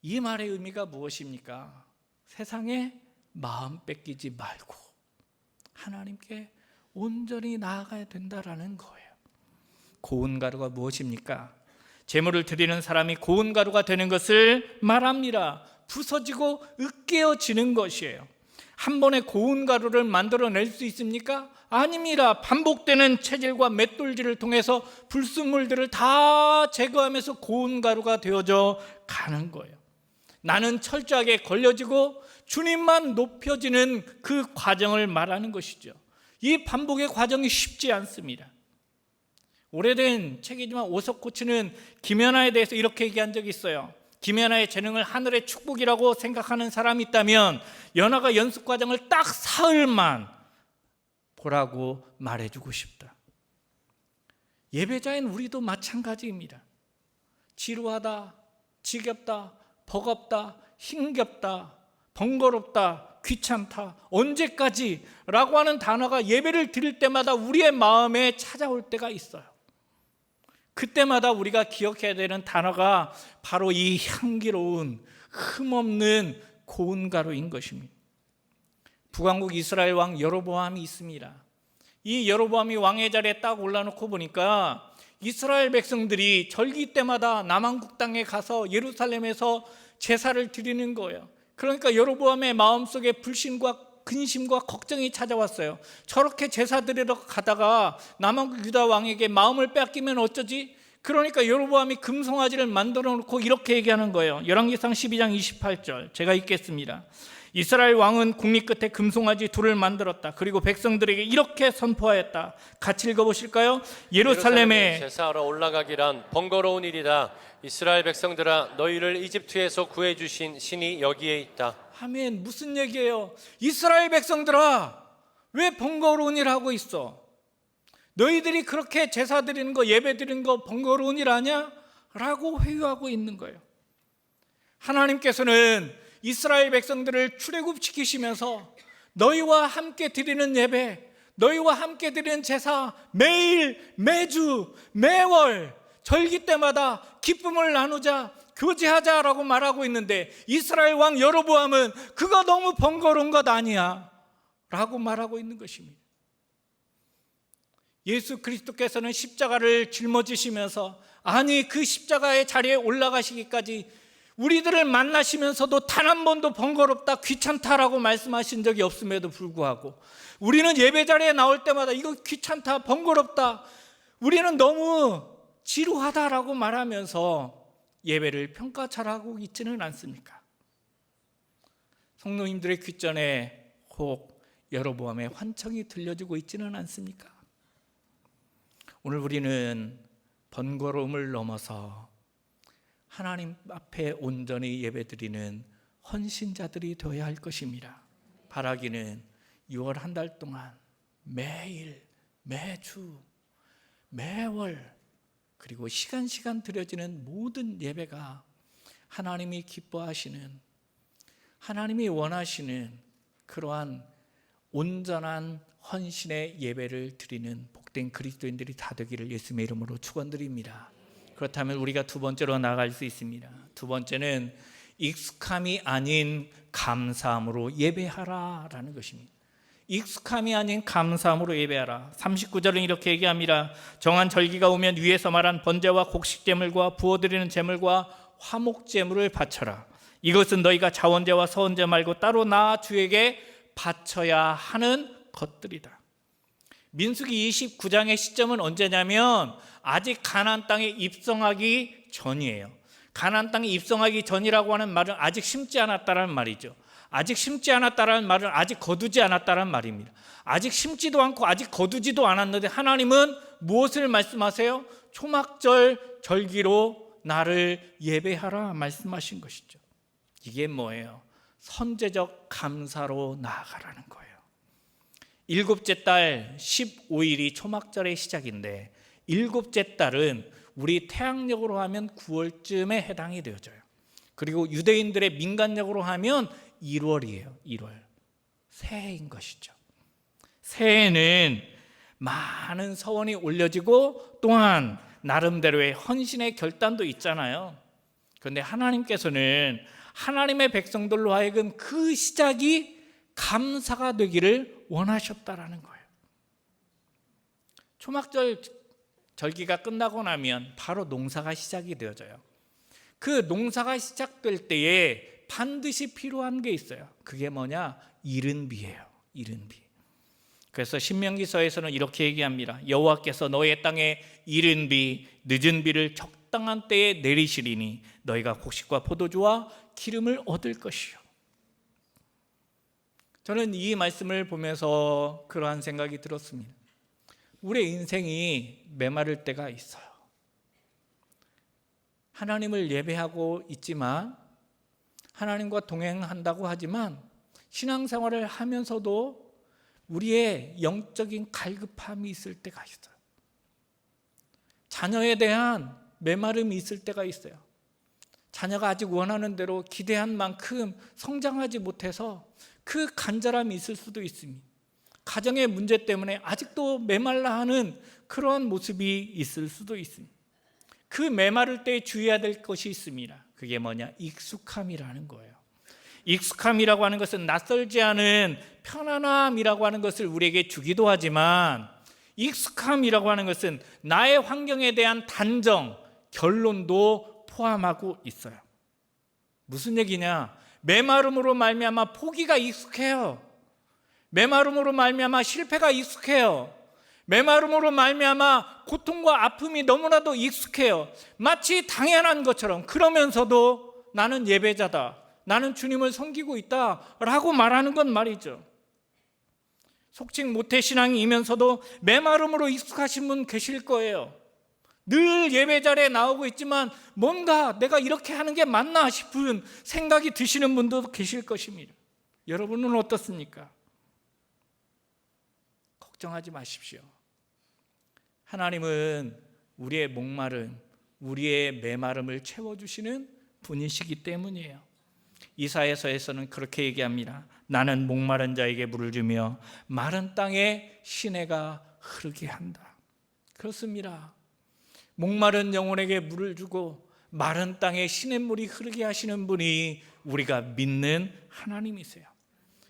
이 말의 의미가 무엇입니까? 세상에 마음 뺏기지 말고 하나님께 온전히 나아가야 된다라는 거예요. 고운 가루가 무엇입니까? 제물을 드리는 사람이 고운 가루가 되는 것을 말합니다. 부서지고 으깨어지는 것이에요. 한 번에 고운 가루를 만들어낼 수 있습니까? 아닙니다. 반복되는 체질과 맷돌질을 통해서 불순물들을 다 제거하면서 고운 가루가 되어져 가는 거예요. 나는 철저하게 걸려지고 주님만 높여지는 그 과정을 말하는 것이죠. 이 반복의 과정이 쉽지 않습니다. 오래된 책이지만 오석코치는 김연아에 대해서 이렇게 얘기한 적이 있어요. 김연아의 재능을 하늘의 축복이라고 생각하는 사람이 있다면 연아가 연습과정을 딱 사흘만 보라고 말해주고 싶다. 예배자인 우리도 마찬가지입니다. 지루하다, 지겹다, 버겁다, 힘겹다, 번거롭다, 귀찮다, 언제까지? 라고 하는 단어가 예배를 드릴 때마다 우리의 마음에 찾아올 때가 있어요. 그때마다 우리가 기억해야 되는 단어가 바로 이 향기로운 흠없는 고운 가루인 것입니다. 북왕국 이스라엘 왕 여로보암이 있습니다. 이 여로보암이 왕의 자리에 딱 올라놓고 보니까 이스라엘 백성들이 절기 때마다 남왕국 땅에 가서 예루살렘에서 제사를 드리는 거예요. 그러니까 여로보암의 마음속에 불신과 근심과 걱정이 찾아왔어요. 저렇게 제사 드리러 가다가 남왕국 유다 왕에게 마음을 뺏기면 어쩌지? 그러니까 여로보암이 금송아지를 만들어 놓고 이렇게 얘기하는 거예요. 열왕기상 12장 28절 제가 읽겠습니다. 이스라엘 왕은 국리 끝에 금송아지 둘을 만들었다. 그리고 백성들에게 이렇게 선포하였다. 같이 읽어보실까요? 예루살렘에 제사하러 올라가기란 번거로운 일이다. 이스라엘 백성들아, 너희를 이집트에서 구해주신 신이 여기에 있다. 아멘. 무슨 얘기예요? 이스라엘 백성들아, 왜 번거로운 일 하고 있어? 너희들이 그렇게 제사 드리는 거, 예배 드리는 거 번거로운 일 아니야? 라고 회유하고 있는 거예요. 하나님께서는 이스라엘 백성들을 출애굽시키시면서 너희와 함께 드리는 예배, 너희와 함께 드리는 제사, 매일, 매주, 매월 절기 때마다 기쁨을 나누자, 교제하자라고 말하고 있는데 이스라엘 왕 여로보암은 그거 너무 번거로운 것 아니야 라고 말하고 있는 것입니다. 예수 그리스도께서는 십자가를 짊어지시면서 아니 그 십자가의 자리에 올라가시기까지 우리들을 만나시면서도 단 한 번도 번거롭다, 귀찮다라고 말씀하신 적이 없음에도 불구하고 우리는 예배 자리에 나올 때마다 이거 귀찮다, 번거롭다, 우리는 너무 지루하다라고 말하면서 예배를 평가절하고 있지는 않습니까? 성도님들의 귓전에 혹 여로보암의 환청이 들려주고 있지는 않습니까? 오늘 우리는 번거로움을 넘어서 하나님 앞에 온전히 예배드리는 헌신자들이 되어야 할 것입니다. 바라기는 6월 한 달 동안 매일, 매주, 매월 그리고 시간 드려지는 모든 예배가 하나님이 기뻐하시는, 하나님이 원하시는 그러한 온전한 헌신의 예배를 드리는 복된 그리스도인들이 다 되기를 예수님의 이름으로 축원드립니다. 그렇다면 우리가 두 번째로 나아갈 수 있습니다. 두 번째는 익숙함이 아닌 감사함으로 예배하라라는 것입니다. 익숙함이 아닌 감사함으로 예배하라. 39절은 이렇게 얘기합니다. 정한 절기가 오면 위에서 말한 번제와 곡식제물과 부어드리는 제물과 화목제물을 바쳐라. 이것은 너희가 자원제와 서원제 말고 따로 나 주에게 바쳐야 하는 것들이다. 민수기 29장의 시점은 언제냐면 아직 가나안 땅에 입성하기 전이에요. 가나안 땅에 입성하기 전이라고 하는 말은 아직 심지 않았다라는 말이죠. 아직 심지 않았다라는 말은 아직 거두지 않았다라는 말입니다. 아직 심지도 않고 아직 거두지도 않았는데 하나님은 무엇을 말씀하세요? 초막절 절기로 나를 예배하라 말씀하신 것이죠. 이게 뭐예요? 선제적 감사로 나아가라는 거예요. 일곱째 달 15일이 초막절의 시작인데 일곱째 달은 우리 태양력으로 하면 9월쯤에 해당이 되어져요. 그리고 유대인들의 민간력으로 하면 1월이에요. 1월. 새해인 것이죠. 새해는 많은 서원이 올려지고 또한 나름대로의 헌신의 결단도 있잖아요. 그런데 하나님께서는 하나님의 백성들로 하여금 그 시작이 감사가 되기를 원하셨다라는 거예요. 초막절 절기가 끝나고 나면 바로 농사가 시작이 되어져요. 그 농사가 시작될 때에 반드시 필요한 게 있어요. 그게 뭐냐? 이른 비예요. 이른 비. 그래서 신명기서에서는 이렇게 얘기합니다. 여호와께서 너의 땅에 이른 비, 늦은 비를 적당한 때에 내리시리니 너희가 곡식과 포도주와 기름을 얻을 것이요. 저는 이 말씀을 보면서 그러한 생각이 들었습니다. 우리의 인생이 메마를 때가 있어요. 하나님을 예배하고 있지만, 하나님과 동행한다고 하지만 신앙생활을 하면서도 우리의 영적인 갈급함이 있을 때가 있어요. 자녀에 대한 메마름이 있을 때가 있어요. 자녀가 아직 원하는 대로 기대한 만큼 성장하지 못해서 그 간절함이 있을 수도 있습니다. 가정의 문제 때문에 아직도 메말라 하는 그런 모습이 있을 수도 있습니다. 그 메마를 때 주의해야 될 것이 있습니다. 그게 뭐냐? 익숙함이라는 거예요. 익숙함이라고 하는 것은 낯설지 않은 편안함이라고 하는 것을 우리에게 주기도 하지만, 익숙함이라고 하는 것은 나의 환경에 대한 단정, 결론도 포함하고 있어요. 무슨 얘기냐? 메마름으로 말미암아 포기가 익숙해요. 메마름으로 말미암아 실패가 익숙해요. 메마름으로 말미암아 고통과 아픔이 너무나도 익숙해요. 마치 당연한 것처럼. 그러면서도 나는 예배자다, 나는 주님을 섬기고 있다 라고 말하는 건 말이죠. 속칭 모태신앙이면서도 메마름으로 익숙하신 분 계실 거예요. 늘 예배 자리에 나오고 있지만 뭔가 내가 이렇게 하는 게 맞나 싶은 생각이 드시는 분도 계실 것입니다. 여러분은 어떻습니까? 걱정하지 마십시오. 하나님은 우리의 목마름, 우리의 메마름을 채워주시는 분이시기 때문이에요. 이사야서에서는 그렇게 얘기합니다. 나는 목마른 자에게 물을 주며 마른 땅에 시내가 흐르게 한다. 그렇습니다. 목마른 영혼에게 물을 주고 마른 땅에 시냇물이 흐르게 하시는 분이 우리가 믿는 하나님이세요.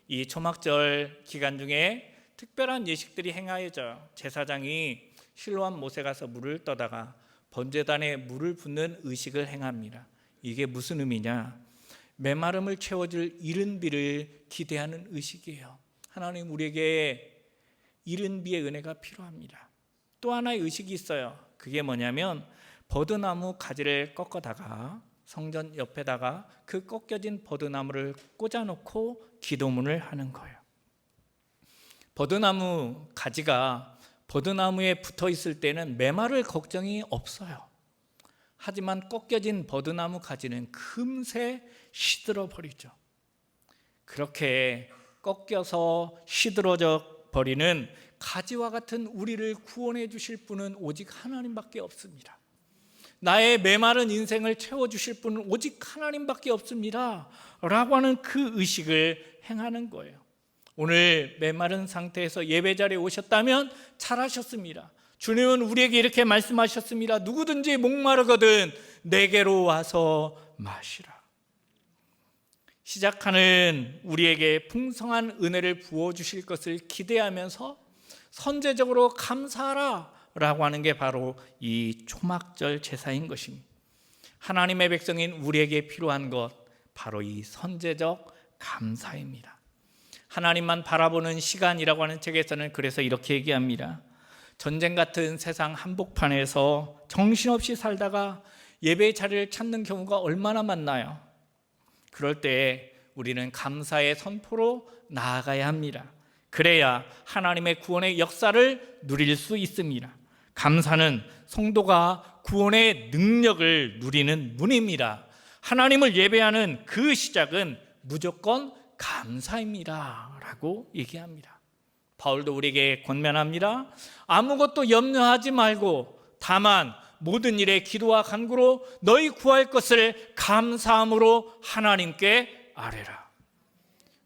이 초막절 기간 중에 특별한 예식들이 행하여져 제사장이 실로암 못에 가서 물을 떠다가 번제단에 물을 붓는 의식을 행합니다. 이게 무슨 의미냐? 메마름을 채워줄 이른 비를 기대하는 의식이에요. 하나님 우리에게 이른 비의 은혜가 필요합니다. 또 하나의 의식이 있어요. 그게 뭐냐면 버드나무 가지를 꺾어다가 성전 옆에다가 그 꺾여진 버드나무를 꽂아놓고 기도문을 하는 거예요. 버드나무 가지가 버드나무에 붙어 있을 때는 메마를 걱정이 없어요. 하지만 꺾여진 버드나무 가지는 금세 시들어 버리죠. 그렇게 꺾여서 시들어져 버리는 가지와 같은 우리를 구원해 주실 분은 오직 하나님밖에 없습니다. 나의 메마른 인생을 채워주실 분은 오직 하나님밖에 없습니다 라고 하는 그 의식을 행하는 거예요. 오늘 메마른 상태에서 예배 자리에 오셨다면 잘하셨습니다. 주님은 우리에게 이렇게 말씀하셨습니다. 누구든지 목마르거든 내게로 와서 마시라. 시작하는 우리에게 풍성한 은혜를 부어주실 것을 기대하면서 선제적으로 감사하라 라고 하는 게 바로 이 초막절 제사인 것입니다. 하나님의 백성인 우리에게 필요한 것 바로 이 선제적 감사입니다. 하나님만 바라보는 시간이라고 하는 책에서는 그래서 이렇게 얘기합니다. 전쟁 같은 세상 한복판에서 정신없이 살다가 예배의 자리를 찾는 경우가 얼마나 많나요? 그럴 때 우리는 감사의 선포로 나아가야 합니다. 그래야 하나님의 구원의 역사를 누릴 수 있습니다. 감사는 성도가 구원의 능력을 누리는 문입니다. 하나님을 예배하는 그 시작은 무조건 감사입니다 라고 얘기합니다. 바울도 우리에게 권면합니다. 아무것도 염려하지 말고 다만 모든 일에 기도와 간구로 너희 구할 것을 감사함으로 하나님께 아뢰라.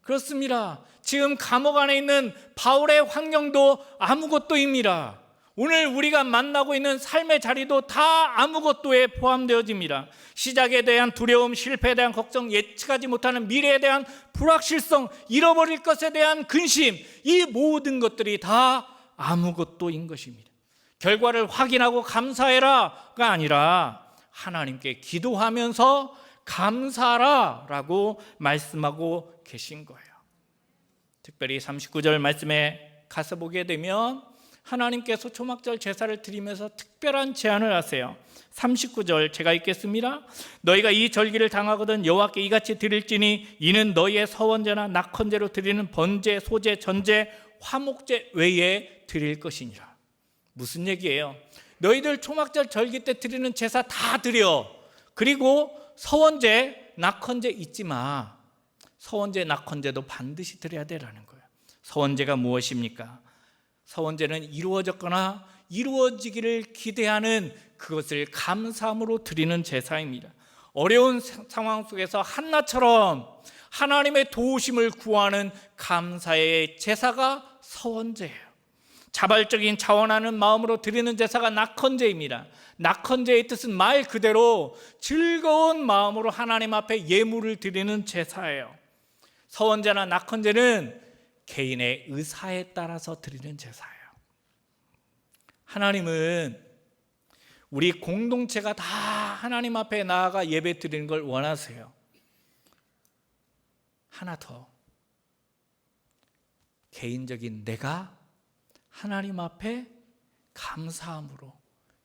그렇습니다. 지금 감옥 안에 있는 바울의 환경도 아무것도입니다. 오늘 우리가 만나고 있는 삶의 자리도 다 아무것도에 포함되어집니다. 시작에 대한 두려움, 실패에 대한 걱정, 예측하지 못하는 미래에 대한 불확실성, 잃어버릴 것에 대한 근심, 이 모든 것들이 다 아무것도인 것입니다. 결과를 확인하고 감사해라가 아니라 하나님께 기도하면서 감사하라라고 말씀하고 계신 거예요. 특별히 39절 말씀에 가서 보게 되면 하나님께서 초막절 제사를 드리면서 특별한 제안을 하세요. 39절 제가 읽겠습니다. 너희가 이 절기를 당하거든 여호와께 이같이 드릴지니 이는 너희의 서원제나 낙헌제로 드리는 번제, 소제, 전제, 화목제 외에 드릴 것이니라. 무슨 얘기예요? 너희들 초막절 절기 때 드리는 제사 다 드려. 그리고 서원제, 낙헌제 잊지 마. 서원제, 낙헌제도 반드시 드려야 되라는 거예요. 서원제가 무엇입니까? 서원제는 이루어졌거나 이루어지기를 기대하는 그것을 감사함으로 드리는 제사입니다. 어려운 상황 속에서 한나처럼 하나님의 도우심을 구하는 감사의 제사가 서원제예요. 자발적인 자원하는 마음으로 드리는 제사가 낙헌제입니다. 낙헌제의 뜻은 말 그대로 즐거운 마음으로 하나님 앞에 예물을 드리는 제사예요. 서원제나 낙헌제는 개인의 의사에 따라서 드리는 제사예요. 하나님은 우리 공동체가 다 하나님 앞에 나아가 예배 드리는 걸 원하세요. 하나 더, 개인적인 내가 하나님 앞에 감사함으로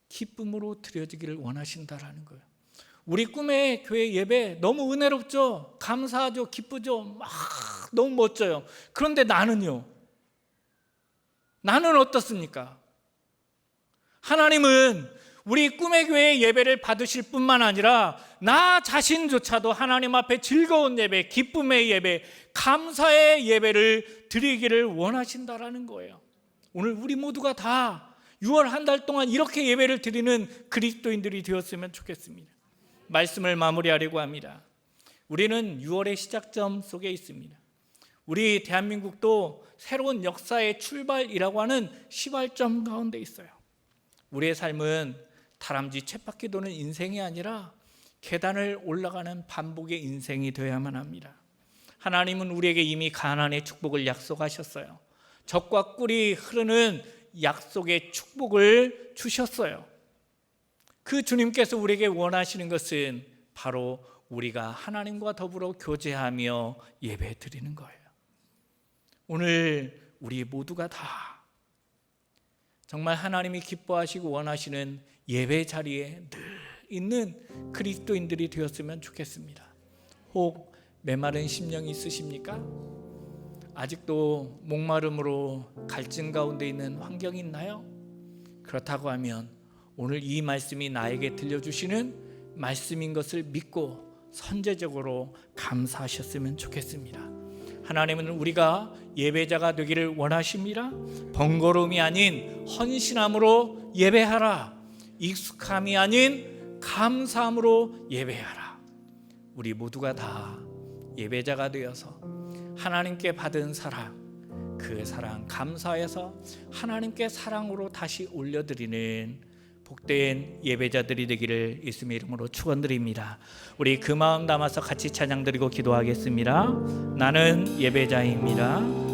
기쁨으로 드려지기를 원하신다라는 거예요. 우리 꿈의 교회 예배 너무 은혜롭죠? 감사하죠? 기쁘죠? 막 너무 멋져요. 그런데 나는요? 나는 어떻습니까? 하나님은 우리 꿈의 교회 예배를 받으실 뿐만 아니라 나 자신조차도 하나님 앞에 즐거운 예배, 기쁨의 예배, 감사의 예배를 드리기를 원하신다라는 거예요. 오늘 우리 모두가 다 6월 한 달 동안 이렇게 예배를 드리는 그리스도인들이 되었으면 좋겠습니다. 말씀을 마무리하려고 합니다. 우리는 6월의 시작점 속에 있습니다. 우리 대한민국도 새로운 역사의 출발이라고 하는 시발점 가운데 있어요. 우리의 삶은 다람쥐 쳇바퀴 도는 인생이 아니라 계단을 올라가는 반복의 인생이 되어야만 합니다. 하나님은 우리에게 이미 가나안의 축복을 약속하셨어요. 젖과 꿀이 흐르는 약속의 축복을 주셨어요. 그 주님께서 우리에게 원하시는 것은 바로 우리가 하나님과 더불어 교제하며 예배 드리는 거예요. 오늘 우리 모두가 다 정말 하나님이 기뻐하시고 원하시는 예배 자리에 늘 있는 그리스도인들이 되었으면 좋겠습니다. 혹 메마른 심령이 있으십니까? 아직도 목마름으로 갈증 가운데 있는 환경이 있나요? 그렇다고 하면 오늘 이 말씀이 나에게 들려주시는 말씀인 것을 믿고 선제적으로 감사하셨으면 좋겠습니다. 하나님은 우리가 예배자가 되기를 원하십니다. 번거로움이 아닌 헌신함으로 예배하라. 익숙함이 아닌 감사함으로 예배하라. 우리 모두가 다 예배자가 되어서 하나님께 받은 사랑, 그 사랑 감사해서 하나님께 사랑으로 다시 올려드리는 복된 예배자들이 되기를 예수님의 이름으로 축원드립니다. 우리 그 마음 담아서 같이 찬양 드리고 기도하겠습니다. 나는 예배자입니다.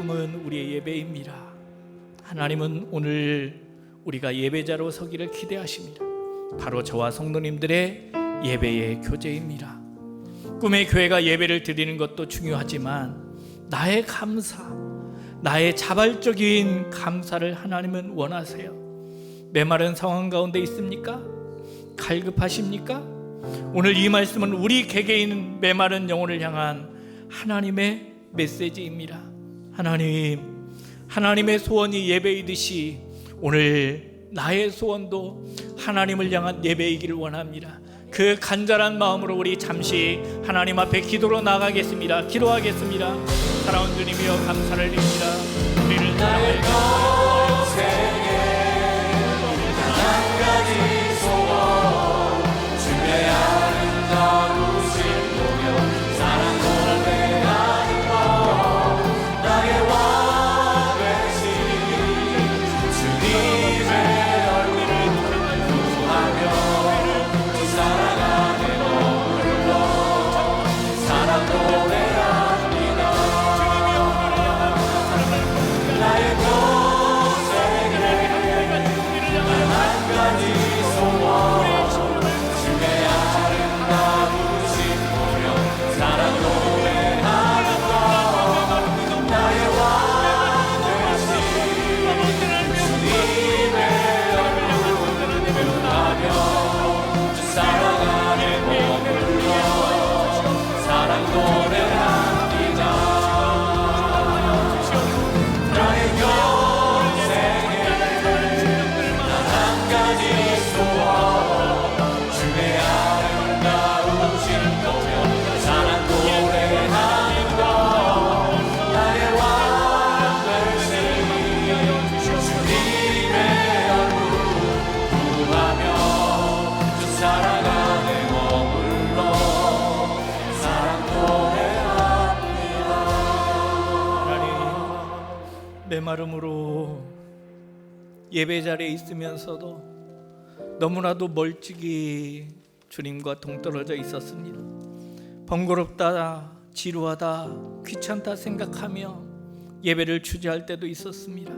꿈은 우리의 예배입니다. 하나님은 오늘 우리가 예배자로 서기를 기대하십니다. 바로 저와 성도님들의 예배의 교제입니다. 꿈의 교회가 예배를 드리는 것도 중요하지만 나의 감사, 나의 자발적인 감사를 하나님은 원하세요. 메마른 상황 가운데 있습니까? 갈급하십니까? 오늘 이 말씀은 우리 개개인 메마른 영혼을 향한 하나님의 메시지입니다. 하나님의 소원이 예배이듯이 오늘 나의 소원도 하나님을 향한 예배이기를 원합니다. 그 간절한 마음으로 우리 잠시 하나님 앞에 기도로 나가겠습니다. 기도하겠습니다. 사랑하는 주님이여 감사를 드립니다. 우리를 사랑하여 한 가지 소원 주의 아름다우신 공연 사랑 노래하는 것 나의 왕 되신 주님의 얼굴을 구하며 그 사랑 안에 머물러 사랑 노래합니다. 나의 평생에 한 가지 소원 주의 아름다우신 공연 사랑 노래하는 것 나의 왕 되신 주님의 얼굴 구하며 주 사랑 안에 머물러 사랑 노래합니다. 나의 평생에 한 가지 소원 주의 아름다우신 공연 사랑 노래하는 것 나의 왕 되신 주님의 얼굴 구하며 주 사랑 안에 머물러 사랑 노래합니다. 하나님, 메마름으로 예배 자리에 있으면서도 너무나도 멀찍이 주님과 동떨어져 있었습니다. 번거롭다, 지루하다, 귀찮다 생각하며 예배를 주재할 때도 있었습니다.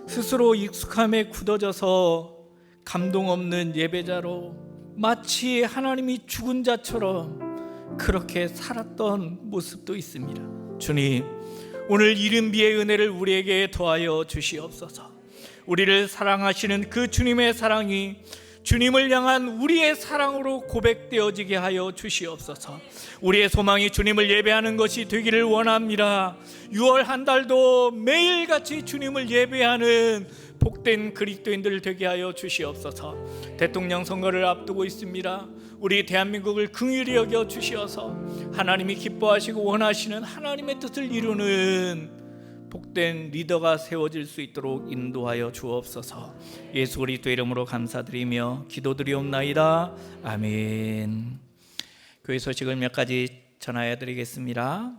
스스로 익숙함에 굳어져서 감동 없는 예배자로 마치 하나님이 죽은 자처럼 그렇게 살았던 모습도 있습니다. 주님, 오늘 이른비의 은혜를 우리에게 더하여 주시옵소서. 우리를 사랑하시는 그 주님의 사랑이 주님을 향한 우리의 사랑으로 고백되어지게 하여 주시옵소서. 우리의 소망이 주님을 예배하는 것이 되기를 원합니다. 6월 한 달도 매일같이 주님을 예배하는 복된 그리스도인들 되게 하여 주시옵소서. 대통령 선거를 앞두고 있습니다. 우리 대한민국을 긍휼히 여겨 주시어서 하나님이 기뻐하시고 원하시는 하나님의 뜻을 이루는 복된 리더가 세워질 수 있도록 인도하여 주옵소서. 예수 그리스도 이름으로 감사드리며 기도드리옵나이다. 아멘. 교회 소식을 몇 가지 전하여 드리겠습니다.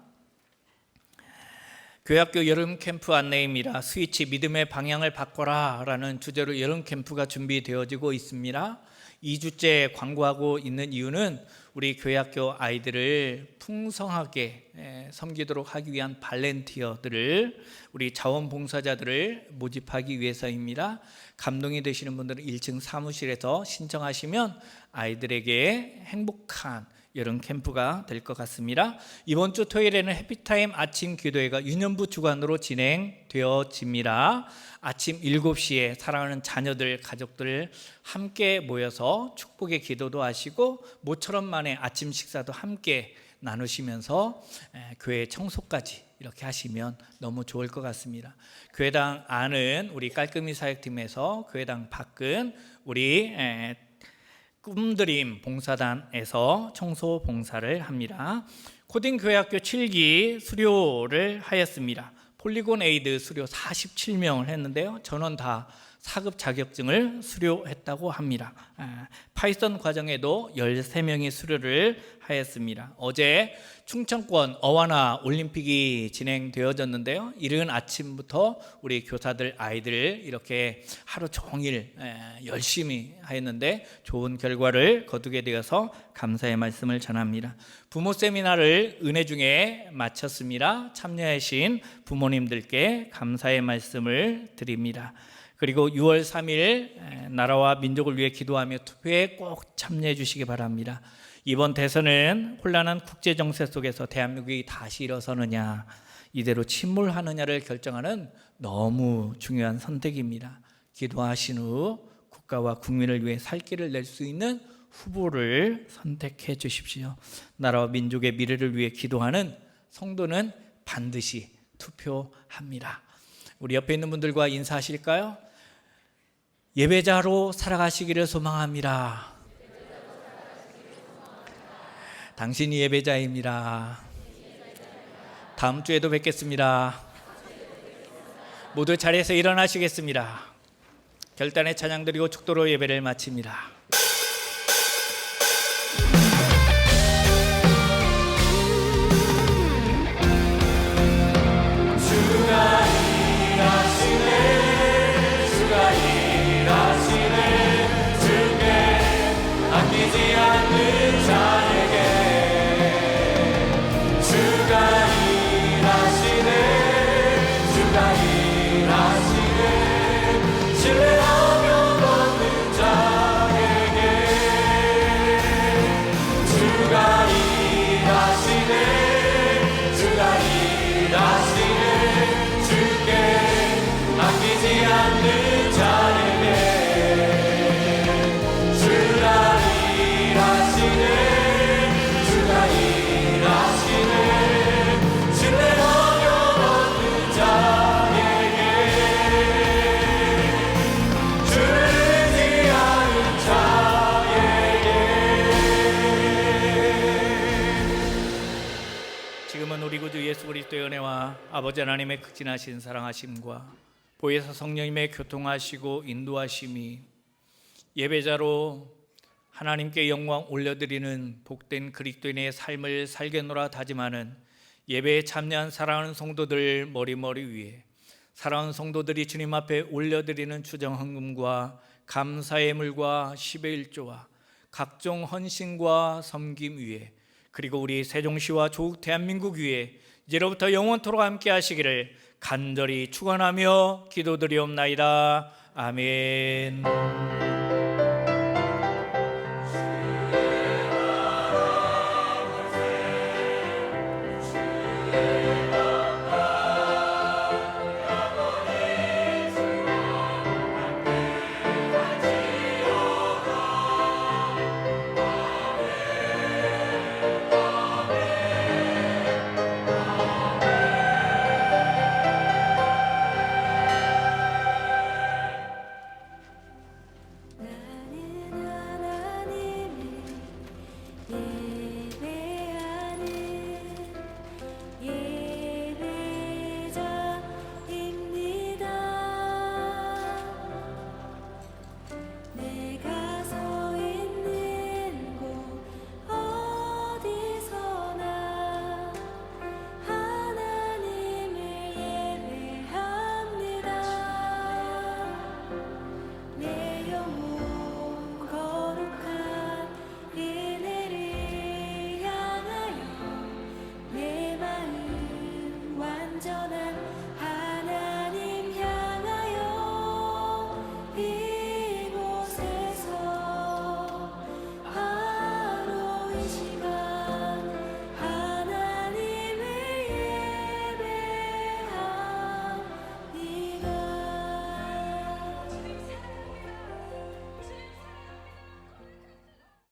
교회학교 여름 캠프 안내입니다. 스위치 믿음의 방향을 바꿔라 라는 주제로 여름 캠프가 준비되어지고 있습니다. 2주째 광고하고 있는 이유는 우리 교회학교 아이들을 풍성하게 섬기도록 하기 위한 발렌티어들을, 우리 자원봉사자들을 모집하기 위해서입니다. 감동이 되시는 분들은 1층 사무실에서 신청하시면 아이들에게 행복한 여름 캠프가 될 것 같습니다. 이번 주 토요일에는 해피타임 아침 기도회가 유년부 주관으로 진행되어집니다. 아침 7시에 사랑하는 자녀들, 가족들 함께 모여서 축복의 기도도 하시고 모처럼 만에 아침 식사도 함께 나누시면서 교회 청소까지 이렇게 하시면 너무 좋을 것 같습니다. 교회당 안은 우리 깔끔히 사역팀에서, 교회당 밖은 우리 꿈드림 봉사단에서 청소 봉사를 합니다. 코딩 교회학교 7기 수료를 하였습니다. 폴리곤 에이드 수료 47명을 했는데요. 전원 다 4급 자격증을 수료했다고 합니다. 파이썬 과정에도 13명이 수료를 하였습니다. 어제 충청권 어와나 올림픽이 진행되어졌는데요. 이른 아침부터 우리 교사들 아이들 이렇게 하루 종일 열심히 하였는데 좋은 결과를 거두게 되어서 감사의 말씀을 전합니다. 부모 세미나를 은혜 중에 마쳤습니다. 참여하신 부모님들께 감사의 말씀을 드립니다. 그리고 6월 3일 나라와 민족을 위해 기도하며 투표에 꼭 참여해 주시기 바랍니다. 이번 대선은 혼란한 국제 정세 속에서 대한민국이 다시 일어서느냐 이대로 침몰하느냐를 결정하는 너무 중요한 선택입니다. 기도하신 후 국가와 국민을 위해 살 길을 낼 수 있는 후보를 선택해 주십시오. 나라와 민족의 미래를 위해 기도하는 성도는 반드시 투표합니다. 우리 옆에 있는 분들과 인사하실까요? 예배자로 살아가시기를 소망합니다. 당신이 예배자입니다. 다음 주에도 뵙겠습니다. 모두 자리에서 일어나시겠습니다. 결단의 찬양 드리고 축도로 예배를 마칩니다. 지금은 우리 구주 예수 그리스도의 은혜와 아버지 하나님의 극진하신 사랑하심과 보혜사 성령님의 교통하시고 인도하심이 예배자로 하나님께 영광 올려드리는 복된 그리스도인의 삶을 살겠노라 다짐하는 예배에 참여한 사랑하는 성도들 머리머리 위에 사랑하는 성도들이 주님 앞에 올려드리는 주정헌금과 감사의 물과 10의 1조와 각종 헌신과 섬김 위에 그리고 우리 세종시와 조국 대한민국 위에 이제로부터 영원토록 함께 하시기를 간절히 축원하며 기도드리옵나이다. 아멘.